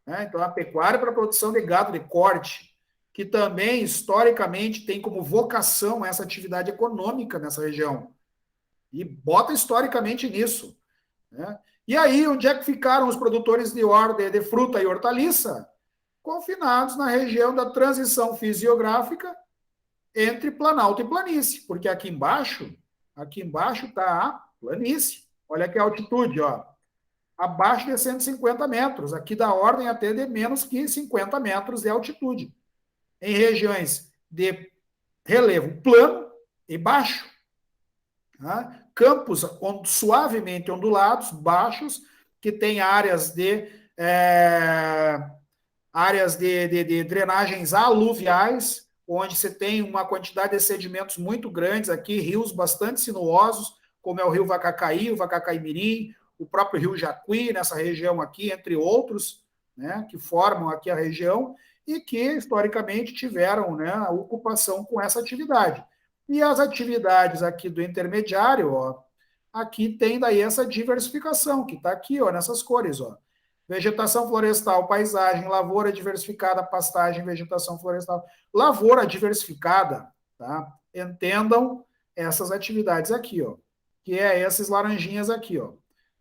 Né? Então, a pecuária para a produção de gado de corte, que também, historicamente, tem como vocação essa atividade econômica nessa região. E bota historicamente nisso. Né? E aí, onde é que ficaram os produtores de fruta e hortaliça? Confinados na região da transição fisiográfica entre Planalto e planície, porque aqui embaixo está a planície. Olha aqui a altitude, ó, abaixo de 150 metros, aqui da ordem até de menos que 50 metros de altitude, em regiões de relevo plano e baixo, tá? Campos suavemente ondulados, baixos, que tem áreas de drenagens aluviais, onde você tem uma quantidade de sedimentos muito grandes aqui, rios bastante sinuosos, como é o rio Vacacaí, o Vacacaimirim, o próprio rio Jacuí, nessa região aqui, entre outros, né, que formam aqui a região, e que, historicamente, tiveram, né, a ocupação com essa atividade. E as atividades aqui do intermediário, ó, aqui tem daí essa diversificação, que está aqui, ó, nessas cores, ó. Vegetação florestal, paisagem, lavoura diversificada, pastagem, vegetação florestal. Lavoura diversificada, tá? Entendam essas atividades aqui, ó, que é esses laranjinhas aqui, ó.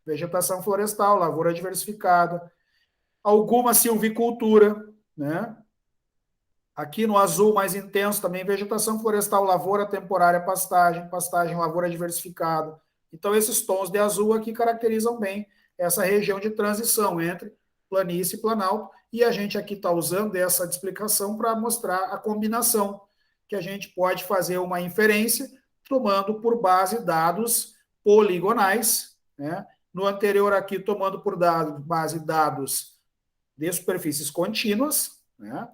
Vegetação florestal, lavoura diversificada, alguma silvicultura, né? Aqui no azul mais intenso também, vegetação florestal, lavoura temporária, pastagem, lavoura diversificada. Então, esses tons de azul aqui caracterizam bem essa região de transição entre planície e planalto, e a gente aqui está usando essa explicação para mostrar a combinação, que a gente pode fazer uma inferência tomando por base dados poligonais, né? No anterior aqui, tomando por base dados de superfícies contínuas, né?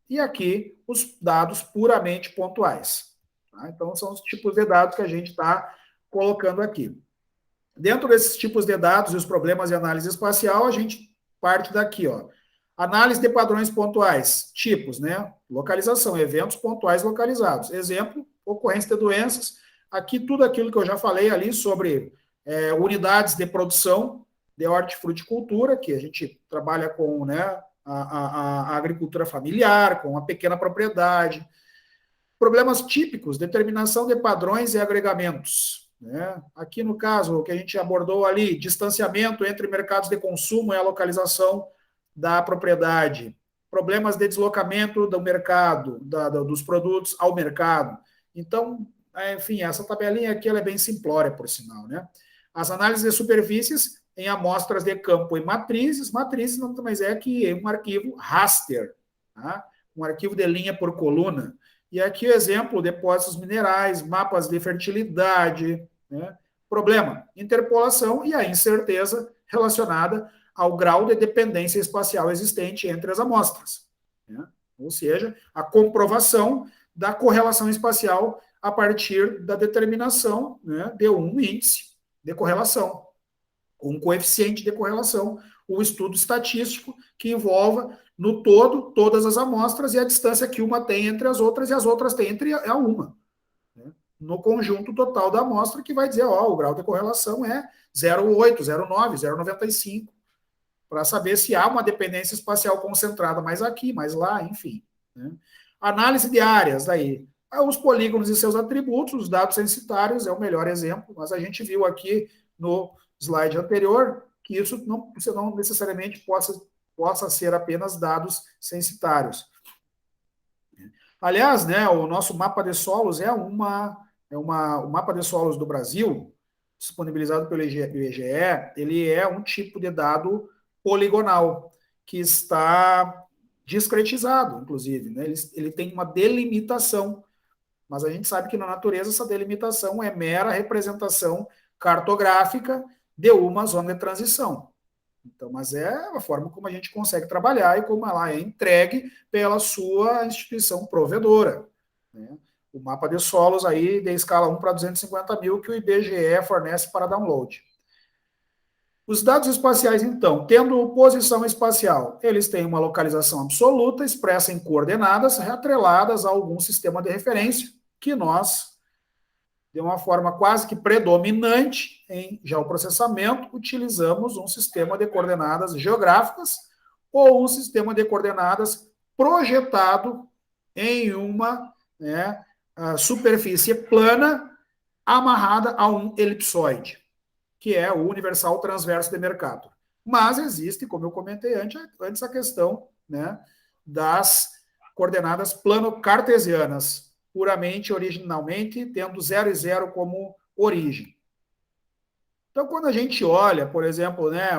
E aqui os dados puramente pontuais. Tá? Então, são os tipos de dados que a gente está colocando aqui. Dentro desses tipos de dados e os problemas de análise espacial, a gente parte daqui, ó. Análise de padrões pontuais, tipos, né? Localização, eventos pontuais localizados. Exemplo, ocorrência de doenças. Aqui, tudo aquilo que eu já falei ali sobre unidades de produção de hortifruticultura, que a gente trabalha com, né, a agricultura familiar, com a pequena propriedade. Problemas típicos, determinação de padrões e agregamentos. Né? Aqui, no caso, o que a gente abordou ali, distanciamento entre mercados de consumo e a localização da propriedade. Problemas de deslocamento do mercado, dos produtos ao mercado. Então, enfim, essa tabelinha aqui ela é bem simplória, por sinal. Né? As análises de superfícies em amostras de campo e matrizes. Matrizes não mais é que um arquivo raster, tá? Um arquivo de linha por coluna. E aqui o exemplo, depósitos minerais, mapas de fertilidade, né? Problema, interpolação e a incerteza relacionada ao grau de dependência espacial existente entre as amostras. Né? Ou seja, a comprovação da correlação espacial a partir da determinação, né, de um índice de correlação, um coeficiente de correlação, um estudo estatístico que envolva no todo todas as amostras e a distância que uma tem entre as outras e as outras têm entre a uma. Né? No conjunto total da amostra, que vai dizer, ó, o grau de correlação é 0,8, 0,9, 0,95, para saber se há uma dependência espacial concentrada mais aqui, mais lá, enfim. Né? Análise de áreas, daí, os polígonos e seus atributos, os dados censitários é o melhor exemplo, mas a gente viu aqui no slide anterior que isso não necessariamente possa ser apenas dados censitários. Aliás, né, o nosso mapa de solos o mapa de solos do Brasil, disponibilizado pelo IBGE, ele é um tipo de dado poligonal, que está discretizado, inclusive. Né? Ele tem uma delimitação, mas a gente sabe que na natureza essa delimitação é mera representação cartográfica de uma zona de transição. Então, mas é a forma como a gente consegue trabalhar e como ela é entregue pela sua instituição provedora. Né? O mapa de solos aí de escala 1 para 250 mil que o IBGE fornece para download. Os dados espaciais, então, tendo posição espacial, eles têm uma localização absoluta, expressa em coordenadas atreladas a algum sistema de referência, que nós, de uma forma quase que predominante em geoprocessamento, utilizamos um sistema de coordenadas geográficas ou um sistema de coordenadas projetado em uma superfície plana amarrada a um elipsoide, que é o universal transverso de Mercator. Mas existe, como eu comentei antes a questão, né, das coordenadas plano-cartesianas, puramente, originalmente, tendo 0 e 0 como origem. Então, quando a gente olha, por exemplo, né,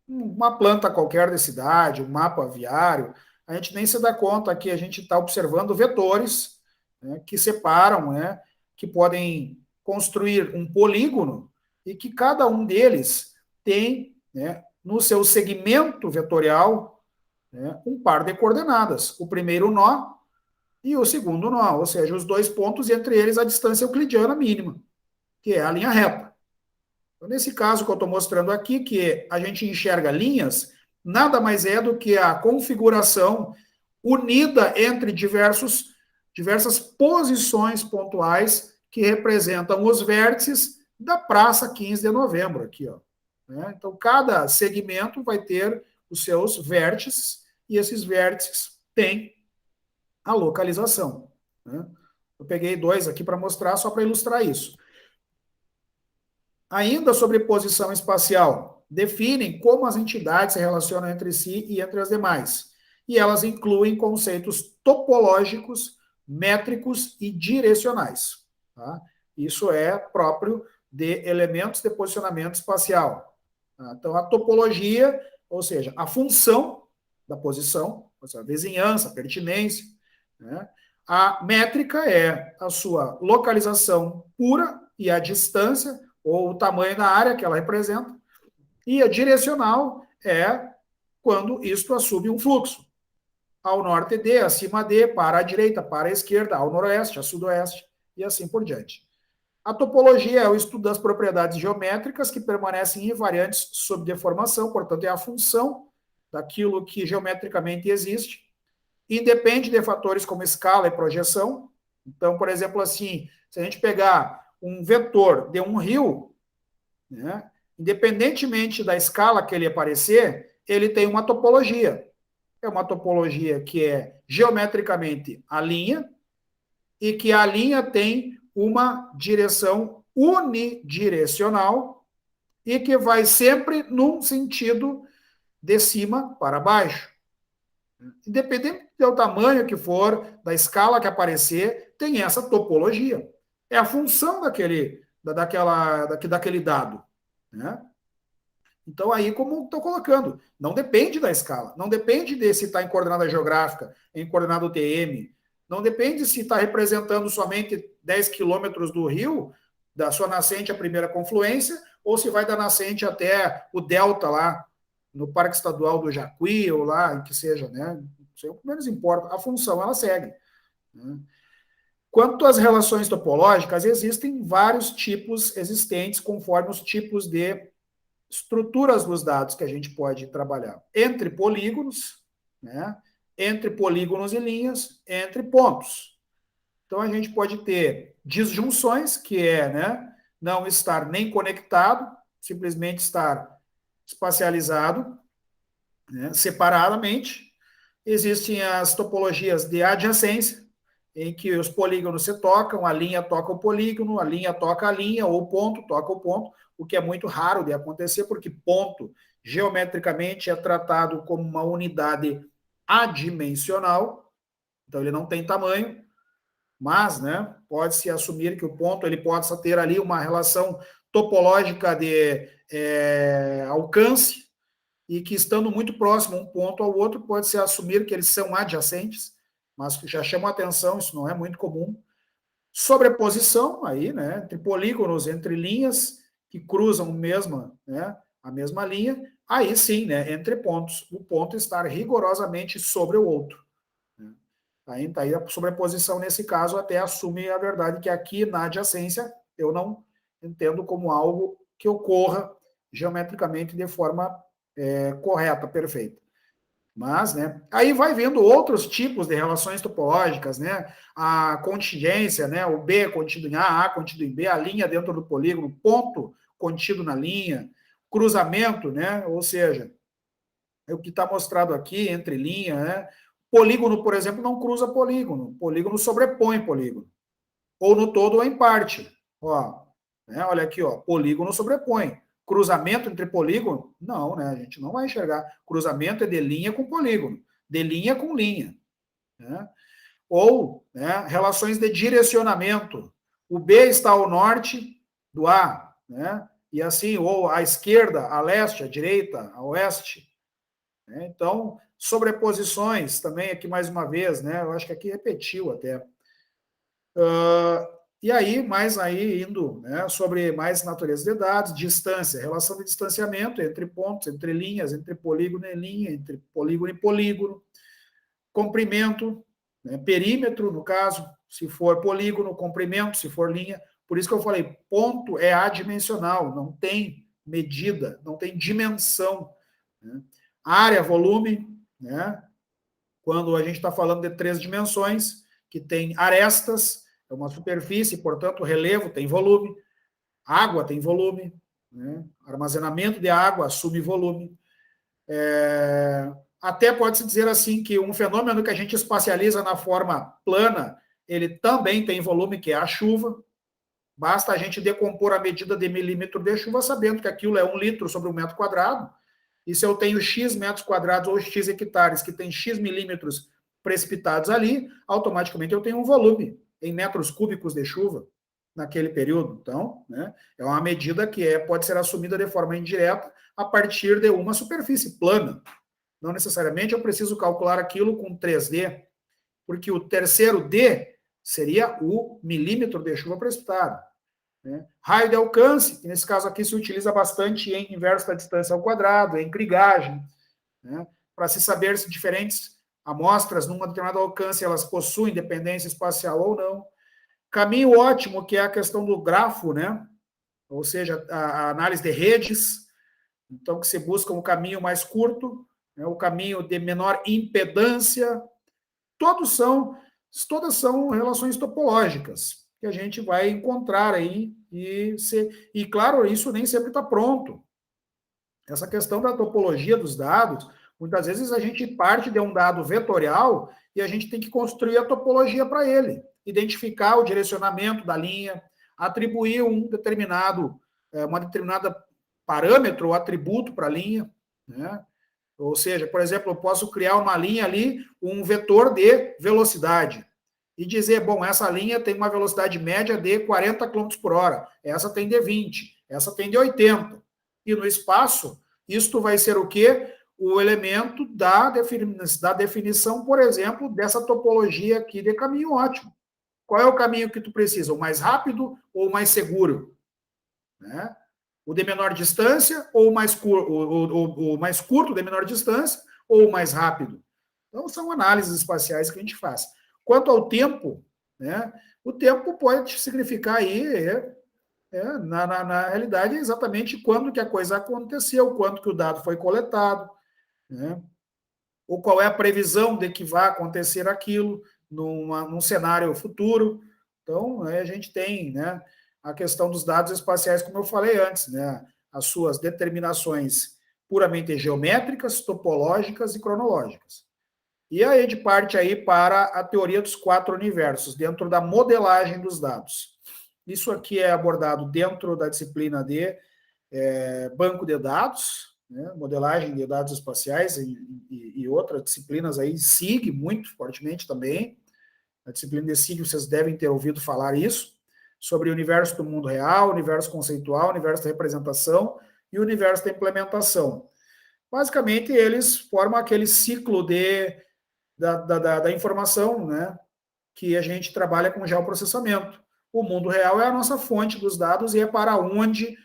uma planta qualquer da cidade, um mapa viário, a gente nem se dá conta que a gente está observando vetores, né, que separam, né, que podem construir um polígono e que cada um deles tem, né, no seu segmento vetorial, né, um par de coordenadas. O primeiro nó e o segundo nó, ou seja, os dois pontos e entre eles a distância euclidiana mínima, que é a linha reta. Então, nesse caso que eu estou mostrando aqui, que a gente enxerga linhas, nada mais é do que a configuração unida entre diversas posições pontuais que representam os vértices da Praça 15 de Novembro, aqui, ó. Né? Então, cada segmento vai ter os seus vértices, e esses vértices têm a localização. Né? Eu peguei 2 aqui para mostrar, só para ilustrar isso. Ainda sobre posição espacial, definem como as entidades se relacionam entre si e entre as demais. E elas incluem conceitos topológicos, métricos e direcionais. Tá? Isso é próprio de elementos de posicionamento espacial. Tá? Então, a topologia, ou seja, a função da posição, ou seja, a vizinhança, a pertinência. Né? A métrica é a sua localização pura e a distância, ou o tamanho da área que ela representa. E a direcional é quando isto assume um fluxo. Ao norte de, acima de, para a direita, para a esquerda, ao noroeste, a sudoeste, e assim por diante. A topologia é o estudo das propriedades geométricas que permanecem invariantes sob deformação, portanto, é a função daquilo que geometricamente existe, independe de fatores como escala e projeção. Então, por exemplo, assim, se a gente pegar um vetor de um rio, né, independentemente da escala que ele aparecer, ele tem uma topologia. É uma topologia que é geometricamente a linha, e que a linha tem uma direção unidirecional e que vai sempre num sentido de cima para baixo. Independente do tamanho que for, da escala que aparecer, tem essa topologia. É a função daquele dado. Né? Então, aí, como estou colocando, não depende da escala, não depende de se está em coordenada geográfica, em coordenada UTM, não depende se está representando somente 10 quilômetros do rio, da sua nascente à primeira confluência, ou se vai da nascente até o delta lá, no Parque Estadual do Jacuí, ou lá, que seja, né? Isso é o que menos importa. A função, ela segue. Né? Quanto às relações topológicas, existem vários tipos existentes conforme os tipos de estruturas dos dados que a gente pode trabalhar. Entre polígonos, né? Entre polígonos e linhas, entre pontos. Então, a gente pode ter disjunções, que é, né, não estar nem conectado, simplesmente estar espacializado, né, separadamente. Existem as topologias de adjacência, em que os polígonos se tocam, a linha toca o polígono, a linha toca a linha, ou o ponto toca o ponto, o que é muito raro de acontecer, porque ponto, geometricamente, é tratado como uma unidade adimensional, então ele não tem tamanho, mas, né, pode-se assumir que o ponto ele possa ter ali uma relação topológica de alcance, e que estando muito próximo um ponto ao outro, pode-se assumir que eles são adjacentes, mas já chama a atenção, isso não é muito comum. Sobreposição, aí, né, entre polígonos, entre linhas que cruzam a mesma linha, aí sim, né, entre pontos, o ponto estar rigorosamente sobre o outro. Né. Aí a sobreposição, nesse caso, até assume a verdade que aqui na adjacência eu não entendo como algo que ocorra geometricamente de forma correta, perfeita. Mas, né, aí vai vendo outros tipos de relações topológicas, né, a contingência, né, o B contido em A contido em B, a linha dentro do polígono, ponto contido na linha, cruzamento, né, ou seja, é o que está mostrado aqui, entre linha, né, polígono, por exemplo, não cruza polígono, polígono sobrepõe polígono, ou no todo ou em parte, ó, né, olha aqui, ó, polígono sobrepõe. Cruzamento entre polígono? Não, né? A gente não vai enxergar. Cruzamento é de linha com polígono, de linha com linha. Né? Ou, né, relações de direcionamento. O B está ao norte do A, né? E assim, ou à esquerda, a leste, à direita, a oeste. Né? Então, sobreposições também aqui mais uma vez, né? Eu acho que aqui repetiu até. E aí, mais aí indo, né, sobre mais natureza de dados, distância, relação de distanciamento entre pontos, entre linhas, entre polígono e linha, entre polígono e polígono, comprimento, né, perímetro, no caso, se for polígono, comprimento, se for linha. Por isso que eu falei, ponto é adimensional, não tem medida, não tem dimensão. Né? Área, volume, né? Quando a gente está falando de 3 dimensões, que tem arestas, é uma superfície, portanto, relevo tem volume, água tem volume, né? Armazenamento de água assume volume. Até pode-se dizer assim que um fenômeno que a gente espacializa na forma plana, ele também tem volume, que é a chuva. Basta a gente decompor a medida de milímetro de chuva, sabendo que aquilo é 1 litro sobre 1 metro quadrado. E se eu tenho X metros quadrados ou X hectares, que tem X milímetros precipitados ali, automaticamente eu tenho um volume em metros cúbicos de chuva naquele período. Então, né, é uma medida que pode ser assumida de forma indireta a partir de uma superfície plana. Não necessariamente eu preciso calcular aquilo com 3D, porque o terceiro D seria o milímetro de chuva precipitado. Né? Raio de alcance, que nesse caso aqui se utiliza bastante em inverso da distância ao quadrado, em krigagem, né? Para se saber se diferentes amostras num determinado alcance elas possuem dependência espacial ou não. Caminho ótimo, que é a questão do grafo, né? Ou seja, a análise de redes, então que se busca um caminho mais curto, né? O caminho de menor impedância, todas são relações topológicas que a gente vai encontrar aí e claro, isso nem sempre está pronto. Essa questão da topologia dos dados, muitas vezes a gente parte de um dado vetorial e a gente tem que construir a topologia para ele, identificar o direcionamento da linha, atribuir uma determinada parâmetro ou atributo para a linha, né? Ou seja, por exemplo, eu posso criar uma linha ali, um vetor de velocidade, e dizer, bom, essa linha tem uma velocidade média de 40 km por hora, essa tem de 20, essa tem de 80. E no espaço, isto vai ser o quê? O elemento da definição, por exemplo, dessa topologia aqui de caminho ótimo. Qual é o caminho que tu precisa? O mais rápido ou o mais seguro? Né? O de menor distância ou o mais curto de menor distância ou o mais rápido? Então, são análises espaciais que a gente faz. Quanto ao tempo, né, o tempo pode significar aí, na realidade, exatamente quando que a coisa aconteceu, quanto que o dado foi coletado, né, ou qual é a previsão de que vai acontecer aquilo num cenário futuro. Então, a gente tem, né, a questão dos dados espaciais, como eu falei antes, né, as suas determinações puramente geométricas, topológicas e cronológicas. E aí a gente parte aí para a teoria dos 4 universos, dentro da modelagem dos dados. Isso aqui é abordado dentro da disciplina de banco de dados, né, modelagem de dados espaciais e outras disciplinas aí, SIG, muito fortemente também. A disciplina de SIG, vocês devem ter ouvido falar isso, sobre o universo do mundo real, universo conceitual, universo da representação e o universo da implementação. Basicamente, eles formam aquele ciclo da informação, né, que a gente trabalha com geoprocessamento. O mundo real é a nossa fonte dos dados e é para onde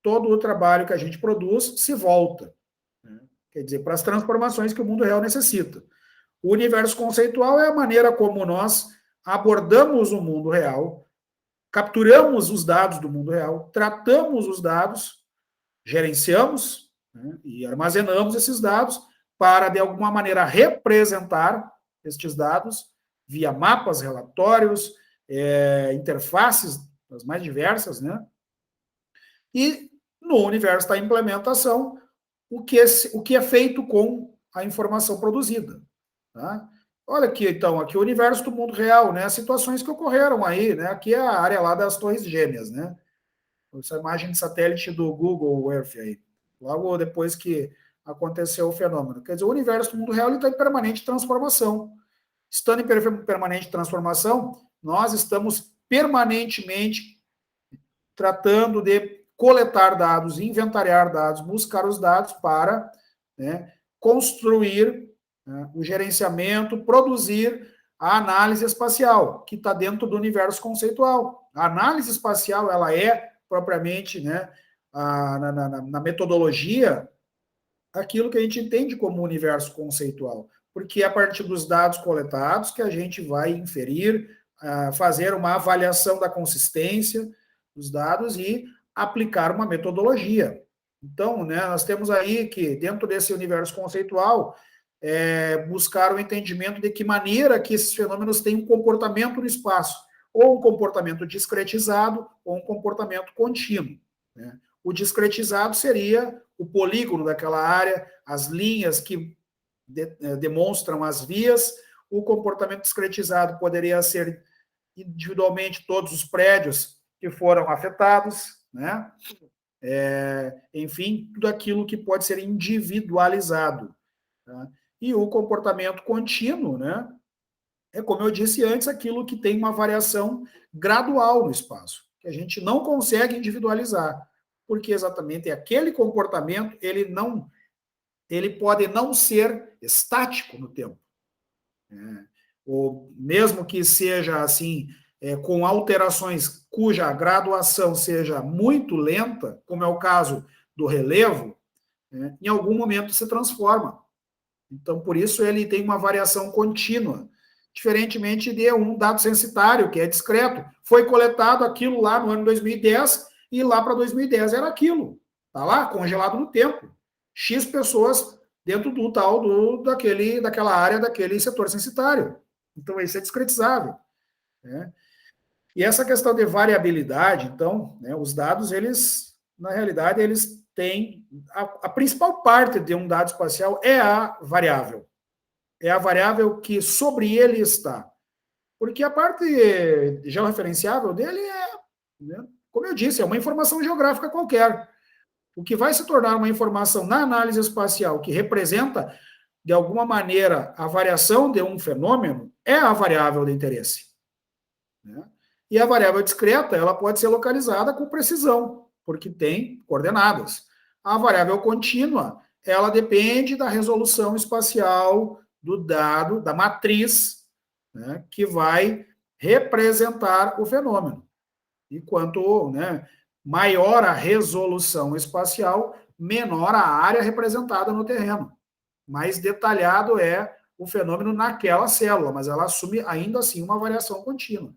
todo o trabalho que a gente produz se volta. Né? Quer dizer, para as transformações que o mundo real necessita. O universo conceitual é a maneira como nós abordamos o mundo real, capturamos os dados do mundo real, tratamos os dados, gerenciamos, né, e armazenamos esses dados para, de alguma maneira, representar estes dados via mapas, relatórios, interfaces, as mais diversas, né? E no universo da implementação, o que é feito com a informação produzida. Tá? Olha aqui, então, aqui o universo do mundo real, né? As situações que ocorreram aí, né? Aqui é a área lá das Torres Gêmeas, né? Essa imagem de satélite do Google Earth aí, logo depois que aconteceu o fenômeno. Quer dizer, o universo do mundo real está em permanente transformação. Estando em permanente transformação, nós estamos permanentemente tratando de coletar dados, inventariar dados, buscar os dados para, né, construir, né, o gerenciamento, produzir a análise espacial, que está dentro do universo conceitual. A análise espacial, ela é propriamente, né, na metodologia, aquilo que a gente entende como universo conceitual, porque é a partir dos dados coletados que a gente vai inferir, fazer uma avaliação da consistência dos dados e aplicar uma metodologia. Então, né, nós temos aí que, dentro desse universo conceitual, buscar o entendimento de que maneira que esses fenômenos têm um comportamento no espaço, ou um comportamento discretizado, ou um comportamento contínuo, né? O discretizado seria o polígono daquela área, as linhas que demonstram as vias. O comportamento discretizado poderia ser individualmente todos os prédios que foram afetados, né? Enfim, tudo aquilo que pode ser individualizado. Tá? E o comportamento contínuo, né? É, como eu disse antes, aquilo que tem uma variação gradual no espaço, que a gente não consegue individualizar, porque exatamente aquele comportamento, ele pode não ser estático no tempo. Ou mesmo que seja assim, com alterações cuja graduação seja muito lenta, como é o caso do relevo, em algum momento se transforma. Então, por isso, ele tem uma variação contínua, diferentemente de um dado censitário, que é discreto. Foi coletado aquilo lá no ano 2010, e lá para 2010 era aquilo. Está lá, congelado no tempo. X pessoas dentro do tal daquela área, daquele setor censitário. Então, isso é discretizável. Né? E essa questão de variabilidade, então, né, os dados, eles, na realidade, eles têm... A principal parte de um dado espacial é a variável. É a variável que sobre ele está. Porque a parte georreferenciável dele né, como eu disse, é uma informação geográfica qualquer. O que vai se tornar uma informação na análise espacial que representa, de alguma maneira, a variação de um fenômeno é a variável de interesse. Né? E a variável discreta, ela pode ser localizada com precisão, porque tem coordenadas. A variável contínua, ela depende da resolução espacial do dado, da matriz, né, que vai representar o fenômeno. E quanto, né, maior a resolução espacial, menor a área representada no terreno. Mais detalhado é o fenômeno naquela célula, mas ela assume ainda assim uma variação contínua.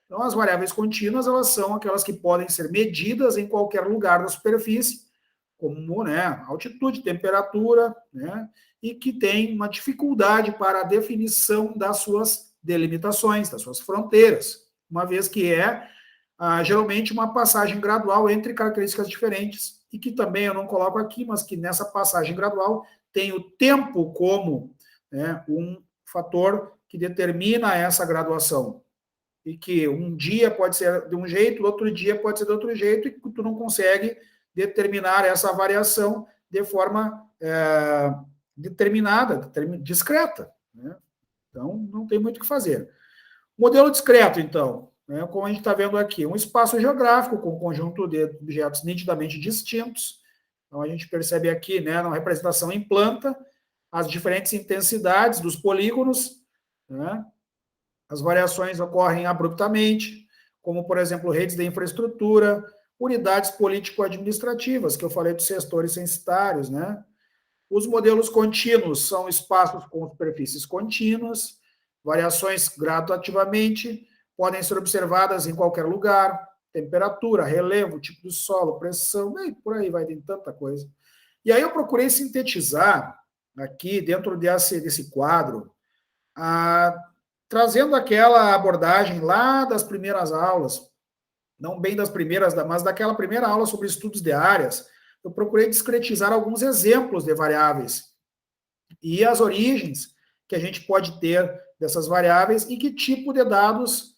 Então, as variáveis contínuas, elas são aquelas que podem ser medidas em qualquer lugar da superfície, como, né, altitude, temperatura, né, e que tem uma dificuldade para a definição das suas delimitações, das suas fronteiras, uma vez que geralmente uma passagem gradual entre características diferentes, e que também eu não coloco aqui, mas que nessa passagem gradual tem o tempo como, né, um fator que determina essa graduação. E que um dia pode ser de um jeito, outro dia pode ser de outro jeito, e que tu não consegue determinar essa variação de forma determinada, discreta. Né? Então, não tem muito o que fazer. Modelo discreto, então, né, como a gente está vendo aqui, um espaço geográfico com um conjunto de objetos nitidamente distintos. Então, a gente percebe aqui, né, na representação em planta, as diferentes intensidades dos polígonos, né? As variações ocorrem abruptamente, como, por exemplo, redes de infraestrutura, unidades político-administrativas, que eu falei dos setores censitários, né? Os modelos contínuos são espaços com superfícies contínuas, variações gradativamente, podem ser observadas em qualquer lugar, temperatura, relevo, tipo de solo, pressão, e por aí vai, tem tanta coisa. E aí eu procurei sintetizar aqui, dentro desse quadro, trazendo aquela abordagem lá das primeiras aulas, não bem das primeiras, mas daquela primeira aula sobre estudos de áreas, eu procurei discretizar alguns exemplos de variáveis e as origens que a gente pode ter dessas variáveis e que tipo de dados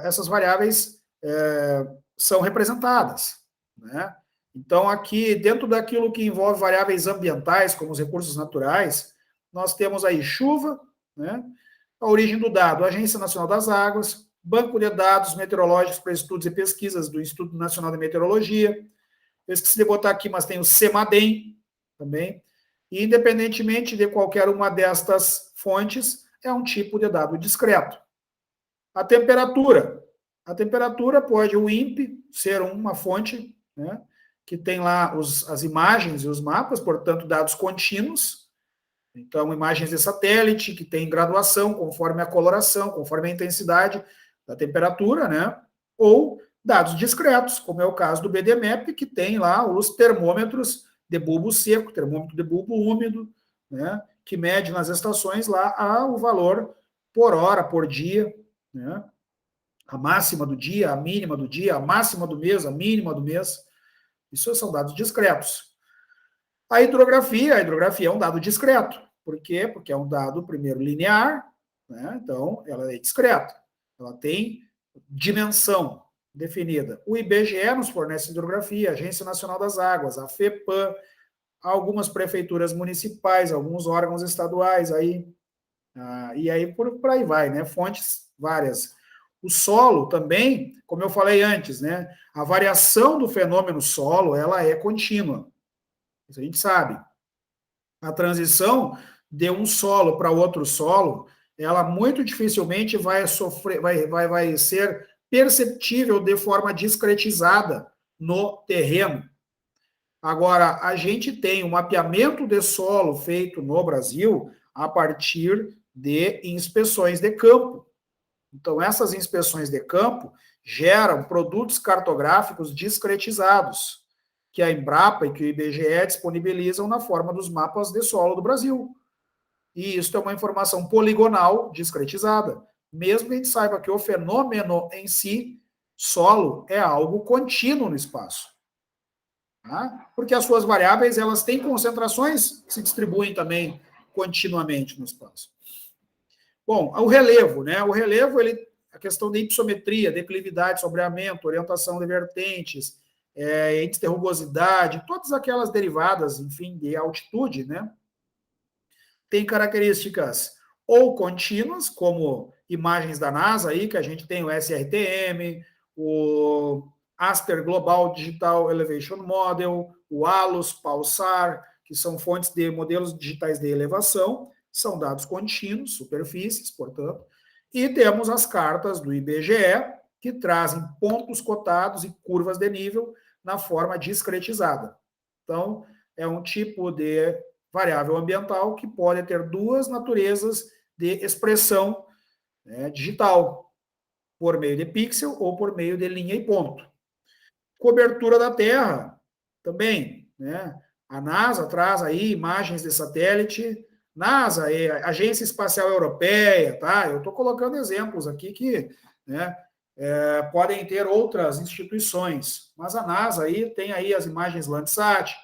essas variáveis são representadas, né? Então, aqui, dentro daquilo que envolve variáveis ambientais, como os recursos naturais, nós temos aí chuva, né? A origem do dado, Agência Nacional das Águas, Banco de Dados Meteorológicos para Estudos e Pesquisas do Instituto Nacional de Meteorologia. Eu esqueci de botar aqui, mas tem o CEMADEM também. E, independentemente de qualquer uma destas fontes, é um tipo de dado discreto. A temperatura. A temperatura pode, o INPE, ser uma fonte, né, que tem lá as imagens e os mapas, portanto, dados contínuos. Então, imagens de satélite, que tem graduação conforme a coloração, conforme a intensidade da temperatura, né? Ou dados discretos, como é o caso do BDMAP, que tem lá os termômetros de bulbo seco, termômetro de bulbo úmido, né? Que mede nas estações lá o valor por hora, por dia, né? A máxima do dia, a mínima do dia, a máxima do mês, a mínima do mês. Isso são dados discretos. A hidrografia é um dado discreto. Por quê? Porque é um dado, primeiro, linear, né? Então, ela é discreta. Ela tem dimensão definida. O IBGE nos fornece hidrografia, a Agência Nacional das Águas, a FEPAM, algumas prefeituras municipais, alguns órgãos estaduais, aí, e aí por aí vai, né? Fontes várias. O solo também, como eu falei antes, né? A variação do fenômeno solo, ela é contínua. Isso a gente sabe. A transição de um solo para outro solo, ela muito dificilmente vai sofrer, vai ser perceptível de forma discretizada no terreno. Agora, a gente tem um mapeamento de solo feito no Brasil a partir de inspeções de campo. Então, essas inspeções de campo geram produtos cartográficos discretizados, que a Embrapa e que o IBGE disponibilizam na forma dos mapas de solo do Brasil. E isso é uma informação poligonal discretizada. Mesmo que a gente saiba que o fenômeno em si, solo, é algo contínuo no espaço. Tá? Porque as suas variáveis, elas têm concentrações que se distribuem também continuamente no espaço. Bom, o relevo, né? O relevo, a questão de ipsometria, declividade, sombreamento, orientação de vertentes, índice de rugosidade, todas aquelas derivadas, enfim, de altitude, né? Tem características ou contínuas, como imagens da NASA aí, que a gente tem o SRTM, o Aster Global Digital Elevation Model, o ALUS, PALSAR, que são fontes de modelos digitais de elevação, são dados contínuos, superfícies, portanto, e temos as cartas do IBGE, que trazem pontos cotados e curvas de nível na forma discretizada. Então, é um tipo de variável ambiental que pode ter duas naturezas de expressão, né, digital, por meio de pixel ou por meio de linha e ponto. Cobertura da Terra, também, né? A NASA traz aí imagens de satélite, NASA é a Agência Espacial Europeia, tá? Eu estou colocando exemplos aqui que, né, podem ter outras instituições, mas a NASA aí tem aí as imagens Landsat,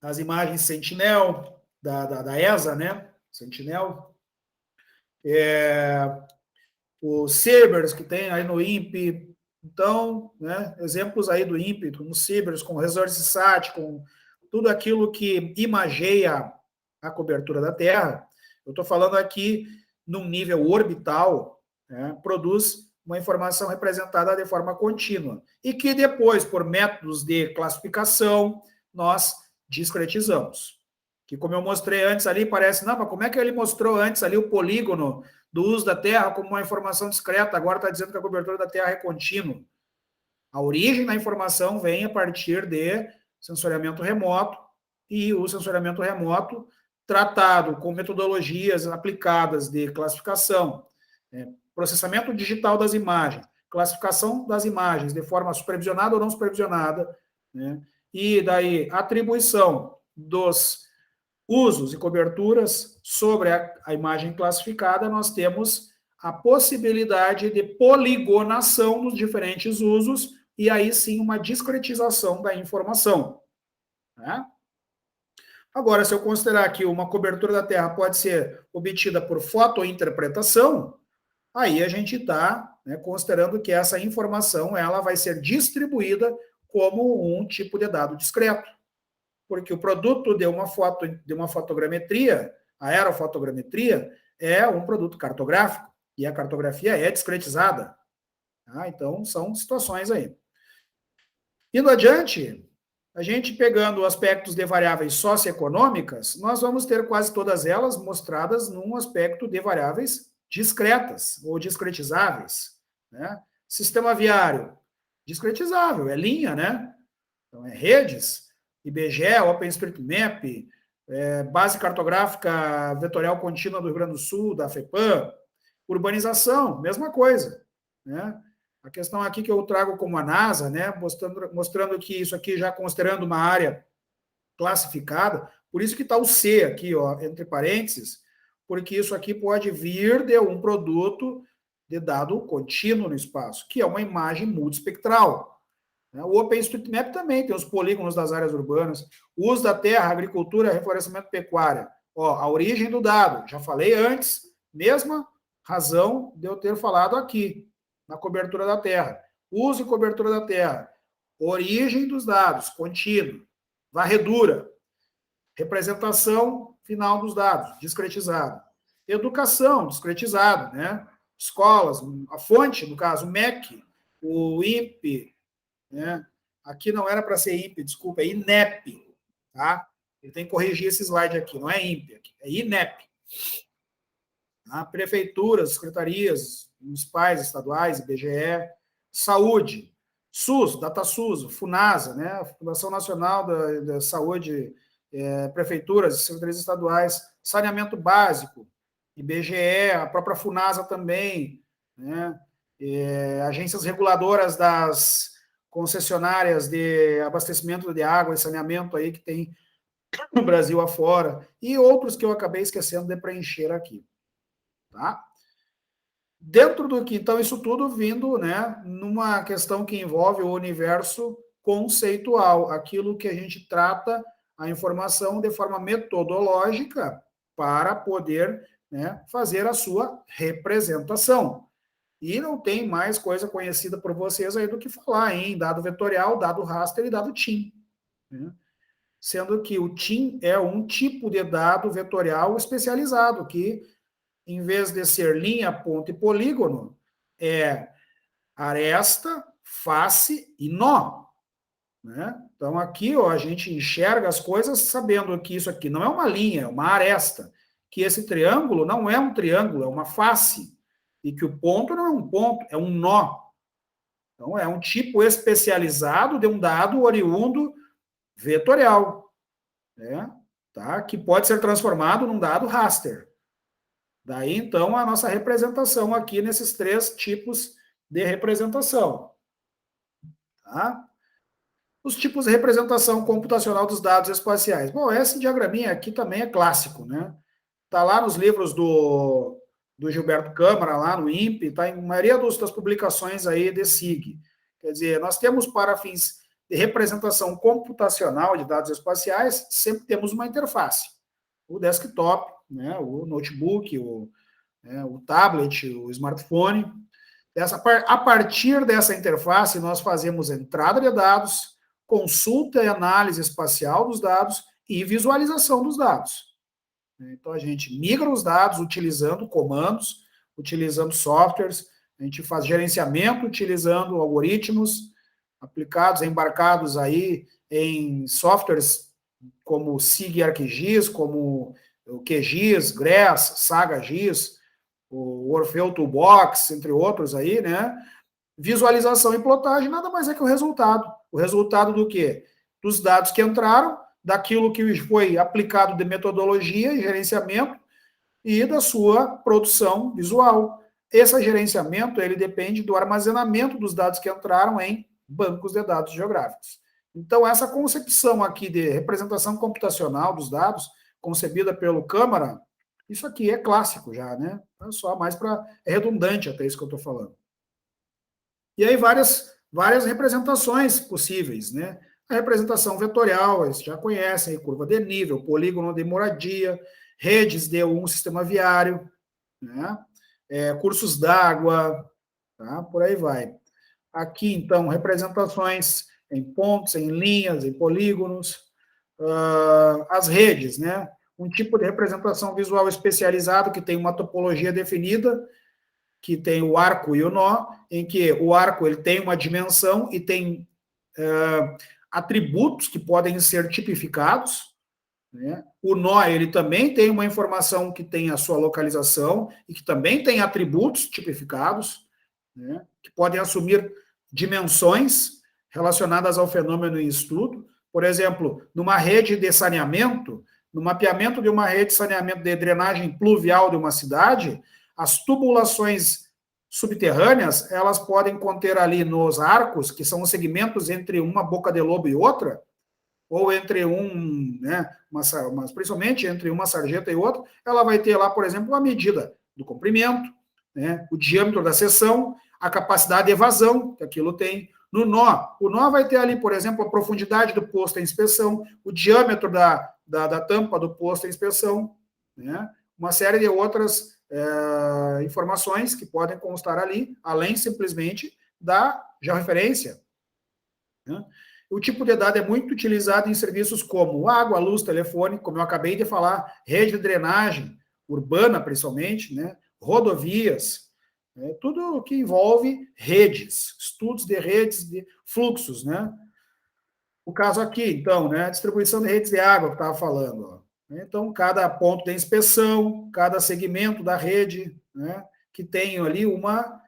as imagens Sentinel, da ESA, né? Sentinel. O Cibers, que tem aí no INPE. Então, né, exemplos aí do INPE, como Cibers, com ResourceSat, com tudo aquilo que imageia a cobertura da Terra. Eu estou falando aqui num nível orbital, né, produz uma informação representada de forma contínua e que depois, por métodos de classificação, nós discretizamos. Que, como eu mostrei antes ali, parece, não, mas como é que ele mostrou antes ali o polígono do uso da Terra como uma informação discreta, agora está dizendo que a cobertura da Terra é contínua? A origem da informação vem a partir de sensoriamento remoto, e o sensoriamento remoto tratado com metodologias aplicadas de classificação, processamento digital das imagens, classificação das imagens de forma supervisionada ou não supervisionada, né? E daí atribuição dos usos e coberturas sobre a imagem classificada, nós temos a possibilidade de poligonação dos diferentes usos e aí sim uma discretização da informação, né? Agora, se eu considerar que uma cobertura da Terra pode ser obtida por fotointerpretação, aí a gente está, né, considerando que essa informação ela vai ser distribuída como um tipo de dado discreto. Porque o produto de uma fotogrametria, a aerofotogrametria, é um produto cartográfico, e a cartografia é discretizada. Tá? Então, são situações aí. Indo adiante, a gente pegando aspectos de variáveis socioeconômicas, nós vamos ter quase todas elas mostradas num aspecto de variáveis discretas ou discretizáveis, né? Sistema viário, discretizável, é linha, né? Então, é redes, IBGE, OpenStreetMap, base cartográfica vetorial contínua do Rio Grande do Sul, da FEPAM, urbanização, mesma coisa, né? A questão aqui que eu trago como a NASA, né, mostrando que isso aqui já considerando uma área classificada, por isso que está o C aqui, ó, entre parênteses, porque isso aqui pode vir de um produto de dado contínuo no espaço, que é uma imagem multiespectral. O OpenStreetMap também tem os polígonos das áreas urbanas, o uso da terra, agricultura, reflorestamento, pecuária. Ó, a origem do dado, já falei antes, mesma razão de eu ter falado aqui, na cobertura da terra. Uso e cobertura da terra. Origem dos dados, contínuo. Varredura. Representação final dos dados, discretizado. Educação, discretizado, né? Escolas, a fonte, no caso, o MEC, o INPE, né? Aqui não era para ser INPE, desculpa, é INEP, tá? Ele tem que corrigir esse slide aqui, não é INPE, é INEP. Tá? Prefeituras, secretarias municipais, estaduais, IBGE, saúde, SUS, DataSUS, FUNASA, né? Fundação Nacional da Saúde, prefeituras, secretarias estaduais, saneamento básico, IBGE, a própria FUNASA também, né? Agências reguladoras das concessionárias de abastecimento de água e saneamento aí que tem no Brasil afora, e outros que eu acabei esquecendo de preencher aqui. Tá? Dentro do que, então, isso tudo vindo, né, numa questão que envolve o universo conceitual, aquilo que a gente trata a informação de forma metodológica para poder, né, fazer a sua representação. E não tem mais coisa conhecida por vocês aí do que falar em dado vetorial, dado raster e dado TIM. Né? Sendo que o TIM é um tipo de dado vetorial especializado, que em vez de ser linha, ponto e polígono, é aresta, face e nó. Né? Então, aqui ó, a gente enxerga as coisas sabendo que isso aqui não é uma linha, é uma aresta, que esse triângulo não é um triângulo, é uma face, e que o ponto não é um ponto, é um nó. Então, é um tipo especializado de um dado oriundo vetorial, né? Tá? Que pode ser transformado num dado raster. Daí, então, a nossa representação aqui nesses três tipos de representação. Tá? Os tipos de representação computacional dos dados espaciais. Bom, esse diagraminha aqui também é clássico, né? Está lá nos livros do Gilberto Câmara, lá no INPE, está em maioria das publicações aí de SIG. Quer dizer, nós temos para fins de representação computacional de dados espaciais, sempre temos uma interface. O desktop, né, o notebook, o tablet, o smartphone. A partir dessa interface, nós fazemos entrada de dados, consulta e análise espacial dos dados e visualização dos dados. Então, a gente migra os dados utilizando comandos, utilizando softwares, a gente faz gerenciamento utilizando algoritmos aplicados, embarcados aí em softwares como SIG ArcGIS, como o QGIS, GRESS, SAGA-GIS, o Orfeu Toolbox, entre outros aí, né? Visualização e plotagem nada mais é que o resultado. O resultado do quê? dos dados que entraram, daquilo que foi aplicado de metodologia e gerenciamento e da sua produção visual. Esse gerenciamento, ele depende do armazenamento dos dados que entraram em bancos de dados geográficos. Então, essa concepção aqui de representação computacional dos dados, concebida pelo Câmara, isso aqui é clássico já, né? É só mais para... É redundante até isso que eu estou falando. E aí, várias representações possíveis, né? A representação vetorial, vocês já conhecem, curva de nível, polígono de moradia, redes de um sistema viário, né? Cursos d'água, tá? Por aí vai. Aqui, então, representações em pontos, em linhas, em polígonos, as redes, né? Um tipo de representação visual especializado que tem uma topologia definida, que tem o arco e o nó, em que o arco ele tem uma dimensão e tem atributos que podem ser tipificados, né? O nó ele também tem uma informação que tem a sua localização e que também tem atributos tipificados, né? Que podem assumir dimensões relacionadas ao fenômeno em estudo. Por exemplo, numa rede de saneamento, no mapeamento de uma rede de saneamento de drenagem pluvial de uma cidade, as tubulações subterrâneas, elas podem conter ali nos arcos, que são os segmentos entre uma boca de lobo e outra, ou entre né, principalmente entre uma sarjeta e outra, ela vai ter lá, por exemplo, a medida do comprimento, né, o diâmetro da seção, a capacidade de evasão que aquilo tem. No nó, o nó vai ter ali, por exemplo, a profundidade do posto em inspeção, o diâmetro da tampa do posto em inspeção, né, uma série de outras informações que podem constar ali, além simplesmente da georreferência. Né? O tipo de dado é muito utilizado em serviços como água, luz, telefone, como eu acabei de falar, rede de drenagem, urbana principalmente, né? Rodovias, né? Tudo o que envolve redes, estudos de redes de fluxos, né? O caso aqui, então, né? A distribuição de redes de água que eu estava falando, ó. Então, cada ponto de inspeção, cada segmento da rede, né? Que tem ali uma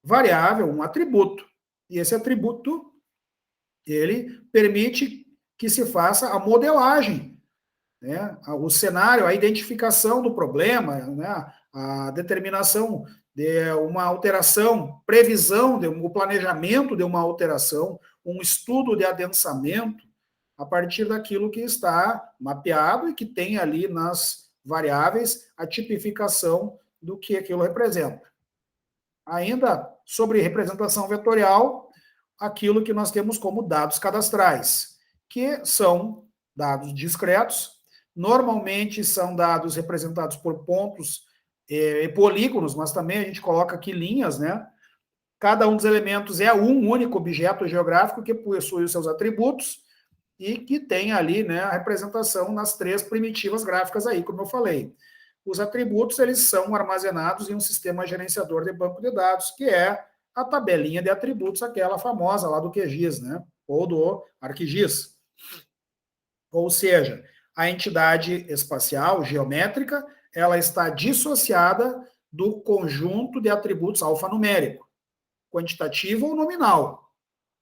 variável, um atributo. E esse atributo ele permite que se faça a modelagem, né? O cenário, a identificação do problema, né? A determinação de uma alteração, previsão, o planejamento de uma alteração, um estudo de adensamento a partir daquilo que está mapeado e que tem ali nas variáveis a tipificação do que aquilo representa. Ainda sobre representação vetorial, aquilo que nós temos como dados cadastrais, que são dados discretos, normalmente são dados representados por pontos e polígonos, mas também a gente coloca aqui linhas, né? Cada um dos elementos é um único objeto geográfico que possui os seus atributos e que tem ali, né, a representação nas três primitivas gráficas aí, como eu falei. Os atributos, eles são armazenados em um sistema gerenciador de banco de dados, que é a tabelinha de atributos, aquela famosa lá do QGIS, né? Ou do ArcGIS. Ou seja, a entidade espacial geométrica, ela está dissociada do conjunto de atributos alfanumérico, quantitativo ou nominal,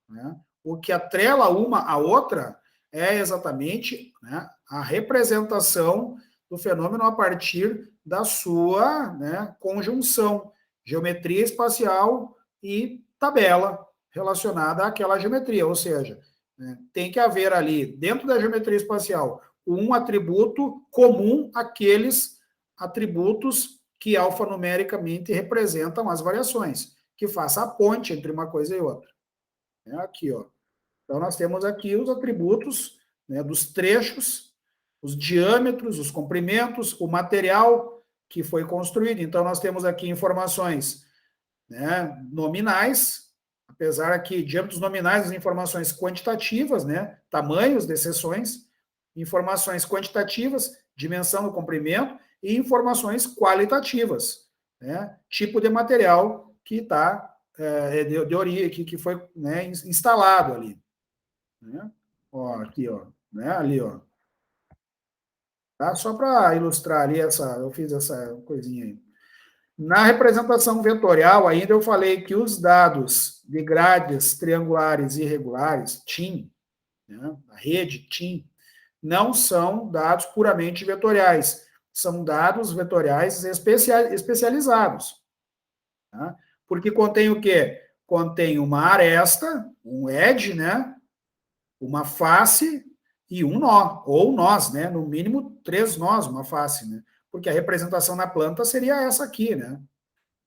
né? O que atrela uma à outra é exatamente, né, a representação do fenômeno a partir da sua, né, conjunção, geometria espacial e tabela relacionada àquela geometria, ou seja, né, tem que haver ali, dentro da geometria espacial, um atributo comum àqueles atributos que alfanumericamente representam as variações, que faça a ponte entre uma coisa e outra. É aqui, ó. Então, nós temos aqui os atributos, né, dos trechos, os diâmetros, os comprimentos, o material que foi construído. Então, nós temos aqui informações, né, nominais, apesar aqui, diâmetros nominais, as informações quantitativas, né, tamanhos de seções, informações quantitativas, dimensão do comprimento, e informações qualitativas, né, tipo de material que está de origem, que foi, né, instalado ali. Né? Ó, aqui, ó, né? Ali, ó. Tá? Só para ilustrar ali eu fiz essa coisinha aí. Na representação vetorial, ainda eu falei que os dados de grades triangulares irregulares, TIM, né, a rede, TIM, não são dados puramente vetoriais, são dados vetoriais especializados. Tá? Porque contém o quê? Contém uma aresta, um edge, né, uma face e um nó, ou nós, né, no mínimo 3 nós, uma face, né, porque a representação na planta seria essa aqui, né.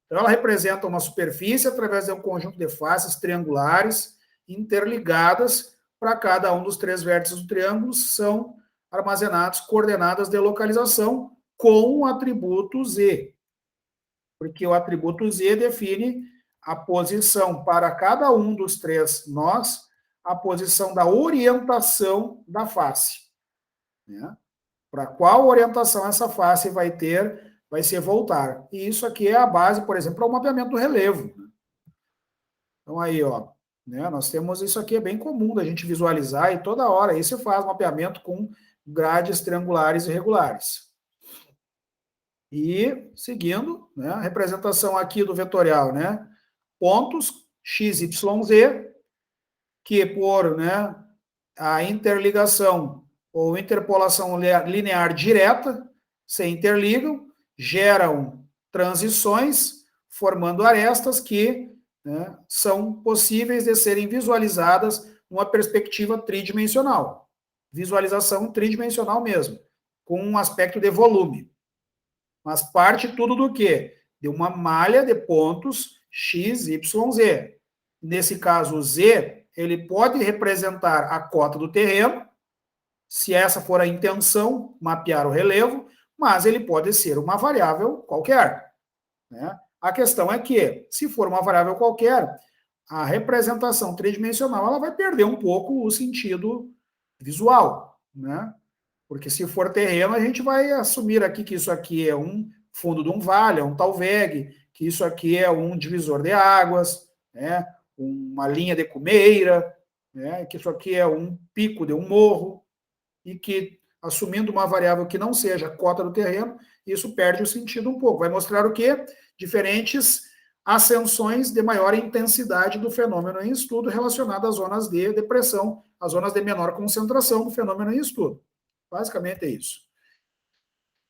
Então, ela representa uma superfície através de um conjunto de faces triangulares interligadas. Para cada um dos 3 vértices do triângulo são armazenados coordenadas de localização com o atributo Z. Porque o atributo Z define a posição para cada um dos 3 nós, a posição da orientação da face. Né? Para qual orientação essa face vai ter, vai ser voltar. E isso aqui é a base, por exemplo, para o mapeamento do relevo. Então aí, ó, né, nós temos isso aqui, é bem comum da gente visualizar e toda hora aí você faz mapeamento com grades triangulares irregulares. E, seguindo, né, a representação aqui do vetorial, né, pontos x, y, z, que por, né, a interligação ou interpolação linear direta se interligam, geram transições, formando arestas que, né, são possíveis de serem visualizadas numa perspectiva tridimensional. Visualização tridimensional mesmo, com um aspecto de volume. Mas parte tudo do quê? De uma malha de pontos x, y, z. Nesse caso, o z, ele pode representar a cota do terreno, se essa for a intenção, mapear o relevo, mas ele pode ser uma variável qualquer. Né? A questão é que, se for uma variável qualquer, a representação tridimensional ela vai perder um pouco o sentido visual, né? Porque se for terreno, a gente vai assumir aqui que isso aqui é um fundo de um vale, é um talveg, que isso aqui é um divisor de águas, né? Uma linha de cumeira, né? Que isso aqui é um pico de um morro, e que, assumindo uma variável que não seja a cota do terreno, isso perde o sentido um pouco. Vai mostrar o quê? Diferentes ascensões de maior intensidade do fenômeno em estudo relacionado às zonas de depressão, às zonas de menor concentração do fenômeno em estudo. Basicamente é isso.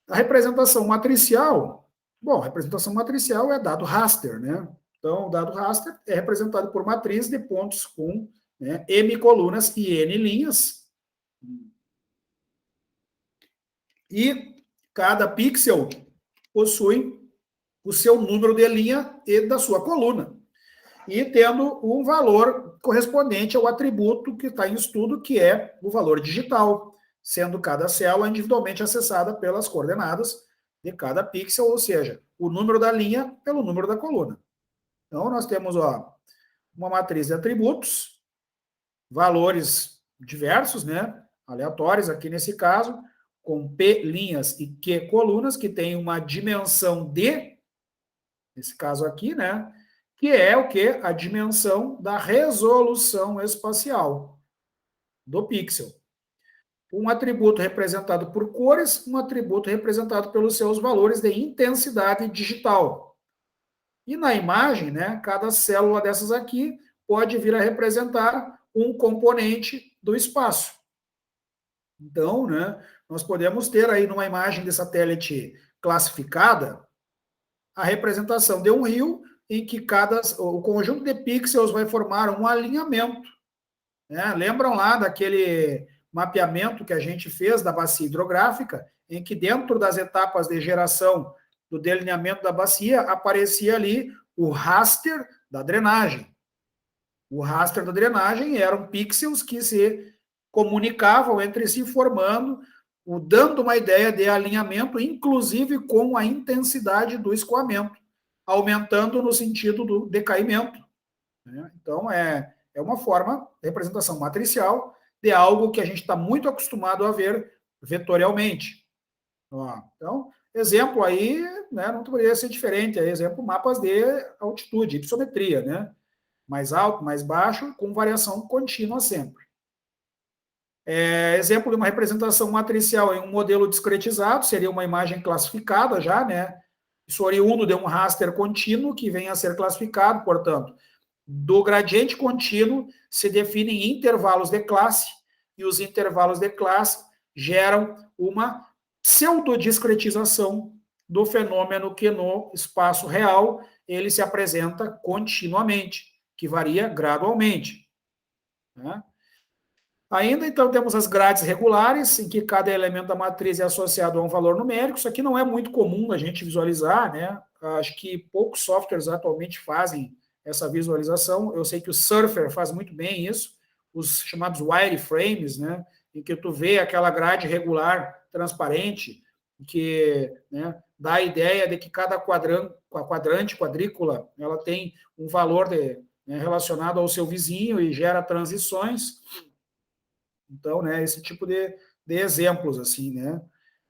A representação matricial, bom, a representação matricial é dado raster, né? Então, o dado raster é representado por matriz de pontos com, né, M colunas e N linhas. E cada pixel possui o seu número de linha e da sua coluna. E tendo um valor correspondente ao atributo que está em estudo, que é o valor digital, sendo cada célula individualmente acessada pelas coordenadas de cada pixel, ou seja, o número da linha pelo número da coluna. Então, nós temos, ó, uma matriz de atributos, valores diversos, né, aleatórios aqui nesse caso, com P linhas e Q colunas, que tem uma dimensão D, nesse caso aqui, né, que é o quê? A dimensão da resolução espacial do pixel. Um atributo representado por cores, um atributo representado pelos seus valores de intensidade digital. E na imagem, né, cada célula dessas aqui pode vir a representar um componente do espaço. Então, né, nós podemos ter aí numa imagem de satélite classificada a representação de um rio em que o conjunto de pixels vai formar um alinhamento. Né? Lembram lá daquele mapeamento que a gente fez da bacia hidrográfica, em que dentro das etapas de geração do delineamento da bacia aparecia ali o raster da drenagem. O raster da drenagem eram pixels que se comunicavam entre si, formando, dando uma ideia de alinhamento, inclusive com a intensidade do escoamento, aumentando no sentido do decaimento. Então, é uma forma de representação matricial de algo que a gente está muito acostumado a ver vetorialmente. Então, exemplo aí, né, não poderia ser diferente, exemplo, mapas de altitude, hipermetria, né? Mais alto, mais baixo, com variação contínua sempre. Exemplo de uma representação matricial em um modelo discretizado, seria uma imagem classificada já, né? Isso oriundo de um raster contínuo que vem a ser classificado, portanto, do gradiente contínuo se definem intervalos de classe e os intervalos de classe geram uma pseudodiscretização do fenômeno que no espaço real ele se apresenta continuamente, que varia gradualmente. Né? Ainda, então, temos as grades regulares, em que cada elemento da matriz é associado a um valor numérico. Isso aqui não é muito comum a gente visualizar, né? Acho que poucos softwares atualmente fazem essa visualização. Eu sei que o Surfer faz muito bem isso, os chamados wireframes, né? Em que tu vê aquela grade regular transparente, que, né, dá a ideia de que cada quadrante, quadrícula, ela tem um valor né, relacionado ao seu vizinho e gera transições. Então, né, esse tipo de exemplos, assim, né,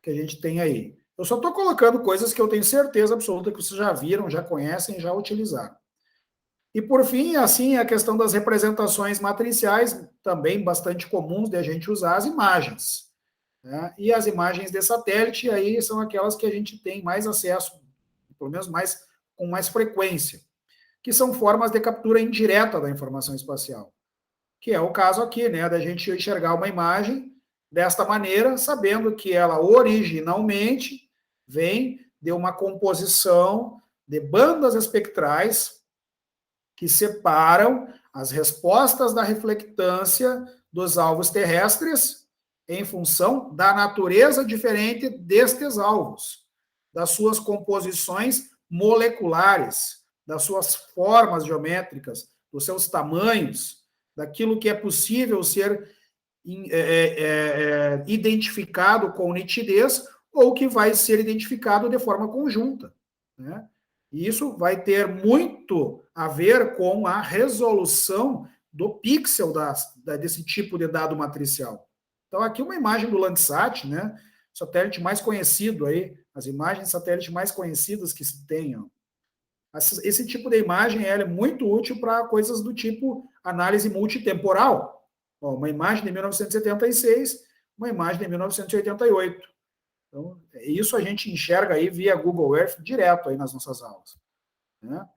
que a gente tem aí. Eu só estou colocando coisas que eu tenho certeza absoluta que vocês já viram, já conhecem, já utilizaram. E, por fim, assim, a questão das representações matriciais, também bastante comuns de a gente usar as imagens. Né? E as imagens de satélite, aí, são aquelas que a gente tem mais acesso, pelo menos com mais frequência, que são formas de captura indireta da informação espacial. Que é o caso aqui, né, da gente enxergar uma imagem desta maneira, sabendo que ela originalmente vem de uma composição de bandas espectrais que separam as respostas da reflectância dos alvos terrestres em função da natureza diferente destes alvos, das suas composições moleculares, das suas formas geométricas, dos seus tamanhos, daquilo que é possível ser identificado com nitidez ou que vai ser identificado de forma conjunta. Né? E isso vai ter muito a ver com a resolução do pixel desse tipo de dado matricial. Então, aqui uma imagem do Landsat, né? Satélite mais conhecido aí, as imagens de satélite mais conhecidas que se tenham. Esse tipo de imagem é muito útil para coisas do tipo análise multitemporal. Ó, uma imagem de 1976, uma imagem de 1988. Então, isso a gente enxerga aí via Google Earth direto aí nas nossas aulas. Né?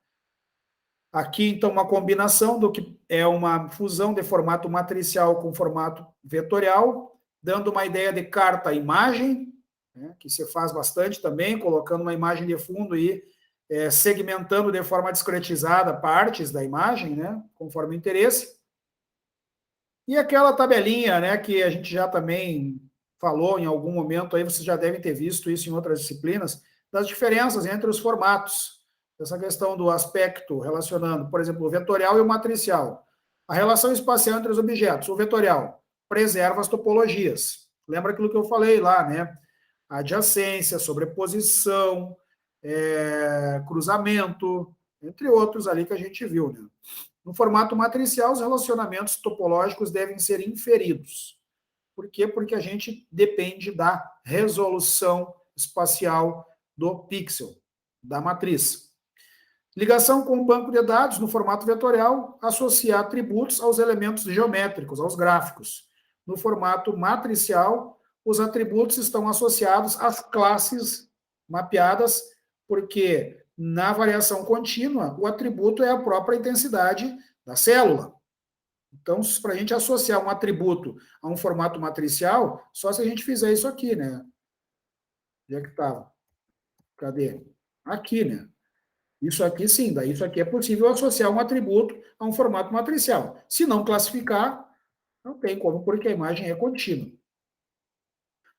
Aqui, então, uma combinação do que é uma fusão de formato matricial com formato vetorial, dando uma ideia de carta-imagem, né, que se faz bastante também, colocando uma imagem de fundo e segmentando de forma discretizada partes da imagem, né, conforme o interesse. E aquela tabelinha, né, que a gente já também falou em algum momento, aí vocês já devem ter visto isso em outras disciplinas, das diferenças entre os formatos. Essa questão do aspecto relacionando, por exemplo, o vetorial e o matricial. A relação espacial entre os objetos. O vetorial preserva as topologias. Lembra aquilo que eu falei lá, né? Adjacência, sobreposição, cruzamento, entre outros ali que a gente viu, né? No formato matricial, os relacionamentos topológicos devem ser inferidos. Por quê? Porque a gente depende da resolução espacial do pixel, da matriz. Ligação com o banco de dados no formato vetorial, associar atributos aos elementos geométricos, aos gráficos. No formato matricial, os atributos estão associados às classes mapeadas, porque na variação contínua, o atributo é a própria intensidade da célula. Então, para a gente associar um atributo a um formato matricial, só se a gente fizer isso aqui, né? Onde é que estava? Cadê? Aqui, né? Isso aqui, sim, daí isso aqui é possível associar um atributo a um formato matricial. Se não classificar, não tem como, porque a imagem é contínua.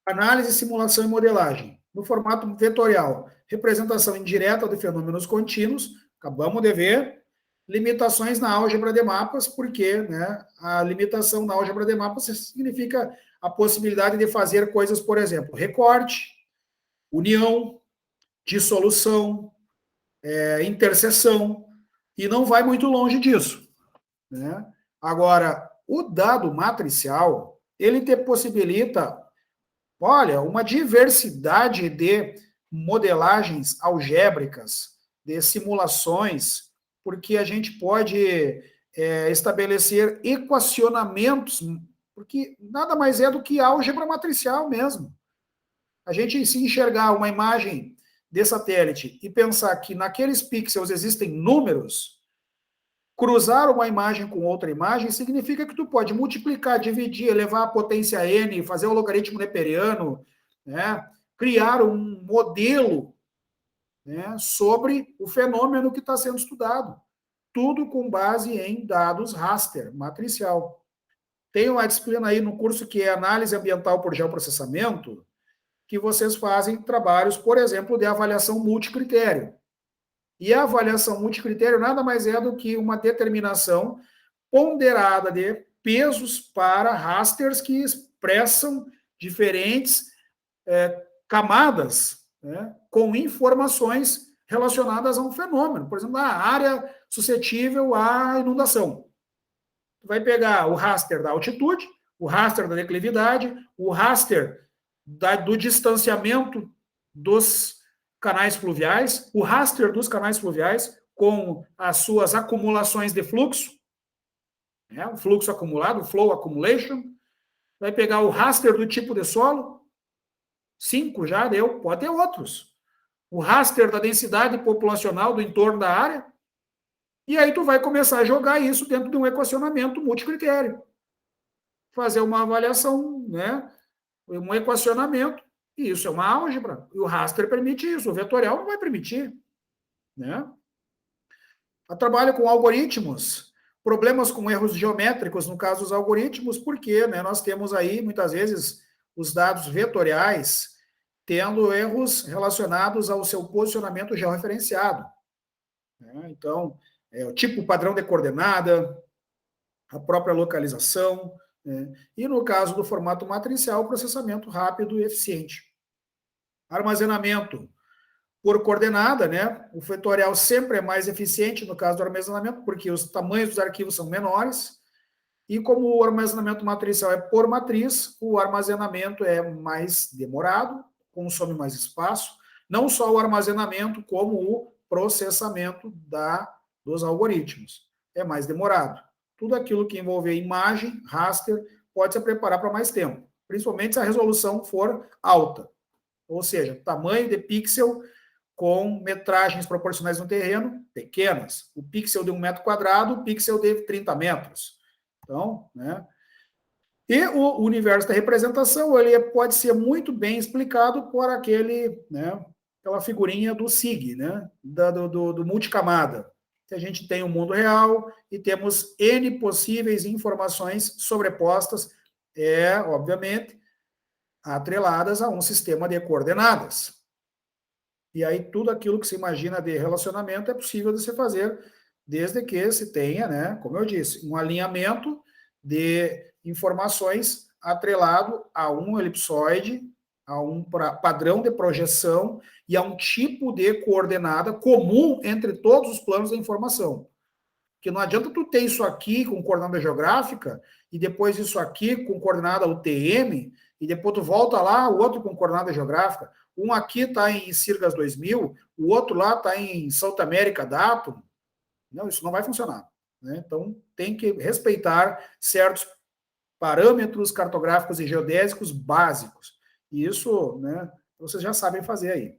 Análise, simulação e modelagem. No formato vetorial, representação indireta de fenômenos contínuos, acabamos de ver. Limitações na álgebra de mapas, porque, né, a limitação na álgebra de mapas significa a possibilidade de fazer coisas, por exemplo, recorte, união, dissolução, interseção, e não vai muito longe disso. Né? Agora, o dado matricial, ele te possibilita, olha, uma diversidade de modelagens algébricas, de simulações, porque a gente pode estabelecer equacionamentos, porque nada mais é do que álgebra matricial mesmo. A gente, se enxergar uma imagem de satélite e pensar que naqueles pixels existem números, Cruzar uma imagem com outra imagem significa que tu pode multiplicar, dividir, elevar a potência n, fazer o logaritmo neperiano, né? Criar um modelo, né, sobre o fenômeno que está sendo estudado. Tudo com base em dados raster, matricial. Tem uma disciplina aí no curso que é Análise Ambiental por Geoprocessamento, que vocês fazem trabalhos, por exemplo, de avaliação multicritério. E a avaliação multicritério nada mais é do que uma determinação ponderada de pesos para rasters que expressam diferentes camadas, né, com informações relacionadas a um fenômeno. Por exemplo, a área suscetível à inundação. Vai pegar o raster da altitude, o raster da declividade, o raster do distanciamento dos canais fluviais, o raster dos canais fluviais com as suas acumulações de fluxo, né, o fluxo acumulado, o flow accumulation, vai pegar o raster do tipo de solo, 5 já deu, pode ter outros. O raster da densidade populacional do entorno da área, e aí tu vai começar a jogar isso dentro de um equacionamento multicritério. Fazer uma avaliação, né, um equacionamento, e isso é uma álgebra, e o raster permite isso, o vetorial não vai permitir, né? Eu trabalho com algoritmos, problemas com erros geométricos, no caso dos algoritmos, porque, né, nós temos aí, muitas vezes, os dados vetoriais tendo erros relacionados ao seu posicionamento georreferenciado, né? Então, o tipo padrão de coordenada, a própria localização, né? E no caso do formato matricial, processamento rápido e eficiente. Armazenamento por coordenada, né? O vetorial sempre é mais eficiente no caso do armazenamento, porque os tamanhos dos arquivos são menores, e como o armazenamento matricial é por matriz, o armazenamento é mais demorado, consome mais espaço, não só o armazenamento, como o processamento dos algoritmos. É mais demorado. Tudo aquilo que envolver imagem, raster, pode se preparar para mais tempo, principalmente se a resolução for alta. Ou seja, tamanho de pixel com metragens proporcionais no terreno pequenas. O pixel de 1 metro quadrado, o pixel de 30 metros. Então, né? E o universo da representação, ele pode ser muito bem explicado por né, aquela figurinha do SIG, né, do multicamada. Que a gente tem o mundo real e temos N possíveis informações sobrepostas, obviamente, atreladas a um sistema de coordenadas. E aí tudo aquilo que se imagina de relacionamento é possível de se fazer, desde que se tenha, né, como eu disse, um alinhamento de informações atrelado a um elipsoide, a um padrão de projeção e a um tipo de coordenada comum entre todos os planos da informação. Porque não adianta tu ter isso aqui com coordenada geográfica e depois isso aqui com coordenada UTM e depois tu volta lá, o outro com coordenada geográfica. Um aqui está em Sirgas 2000, o outro lá está em South America Datum. Não, isso não vai funcionar, né? Então, tem que respeitar certos parâmetros cartográficos e geodésicos básicos. E isso, né, vocês já sabem fazer aí.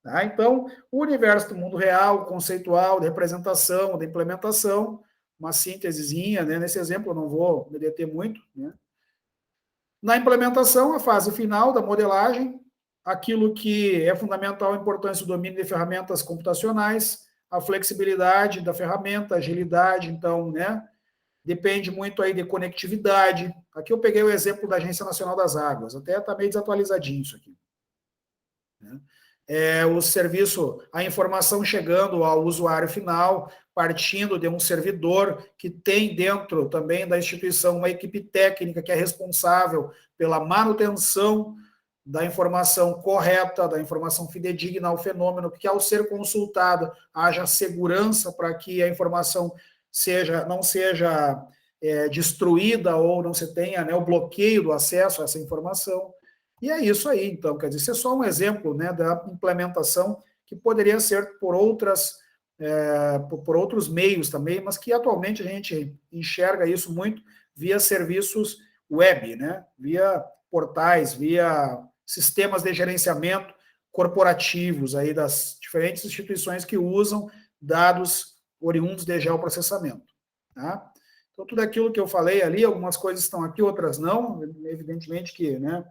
Tá? Então, o universo do mundo real, conceitual, de representação, de implementação, uma síntesezinha, né? Nesse exemplo eu não vou me deter muito, né? Na implementação, a fase final da modelagem, aquilo que é fundamental, a importância do domínio de ferramentas computacionais, a flexibilidade da ferramenta, a agilidade, então, né? Depende muito aí de conectividade. Aqui eu peguei o exemplo da Agência Nacional das Águas, até está meio desatualizadinho isso aqui. O serviço, a informação chegando ao usuário final, partindo de um servidor que tem dentro também da instituição uma equipe técnica que é responsável pela manutenção da informação correta, da informação fidedigna ao fenômeno, que ao ser consultada haja segurança para que a informação não seja destruída ou não se tenha, né, o bloqueio do acesso a essa informação. E é isso aí, então, quer dizer, isso é só um exemplo, né, da implementação que poderia ser por outros meios também, mas que atualmente a gente enxerga isso muito via serviços web, né, via portais, via sistemas de gerenciamento corporativos aí das diferentes instituições que usam dados oriundos de geoprocessamento. Tá? Então, tudo aquilo que eu falei ali, algumas coisas estão aqui, outras não, evidentemente que, né,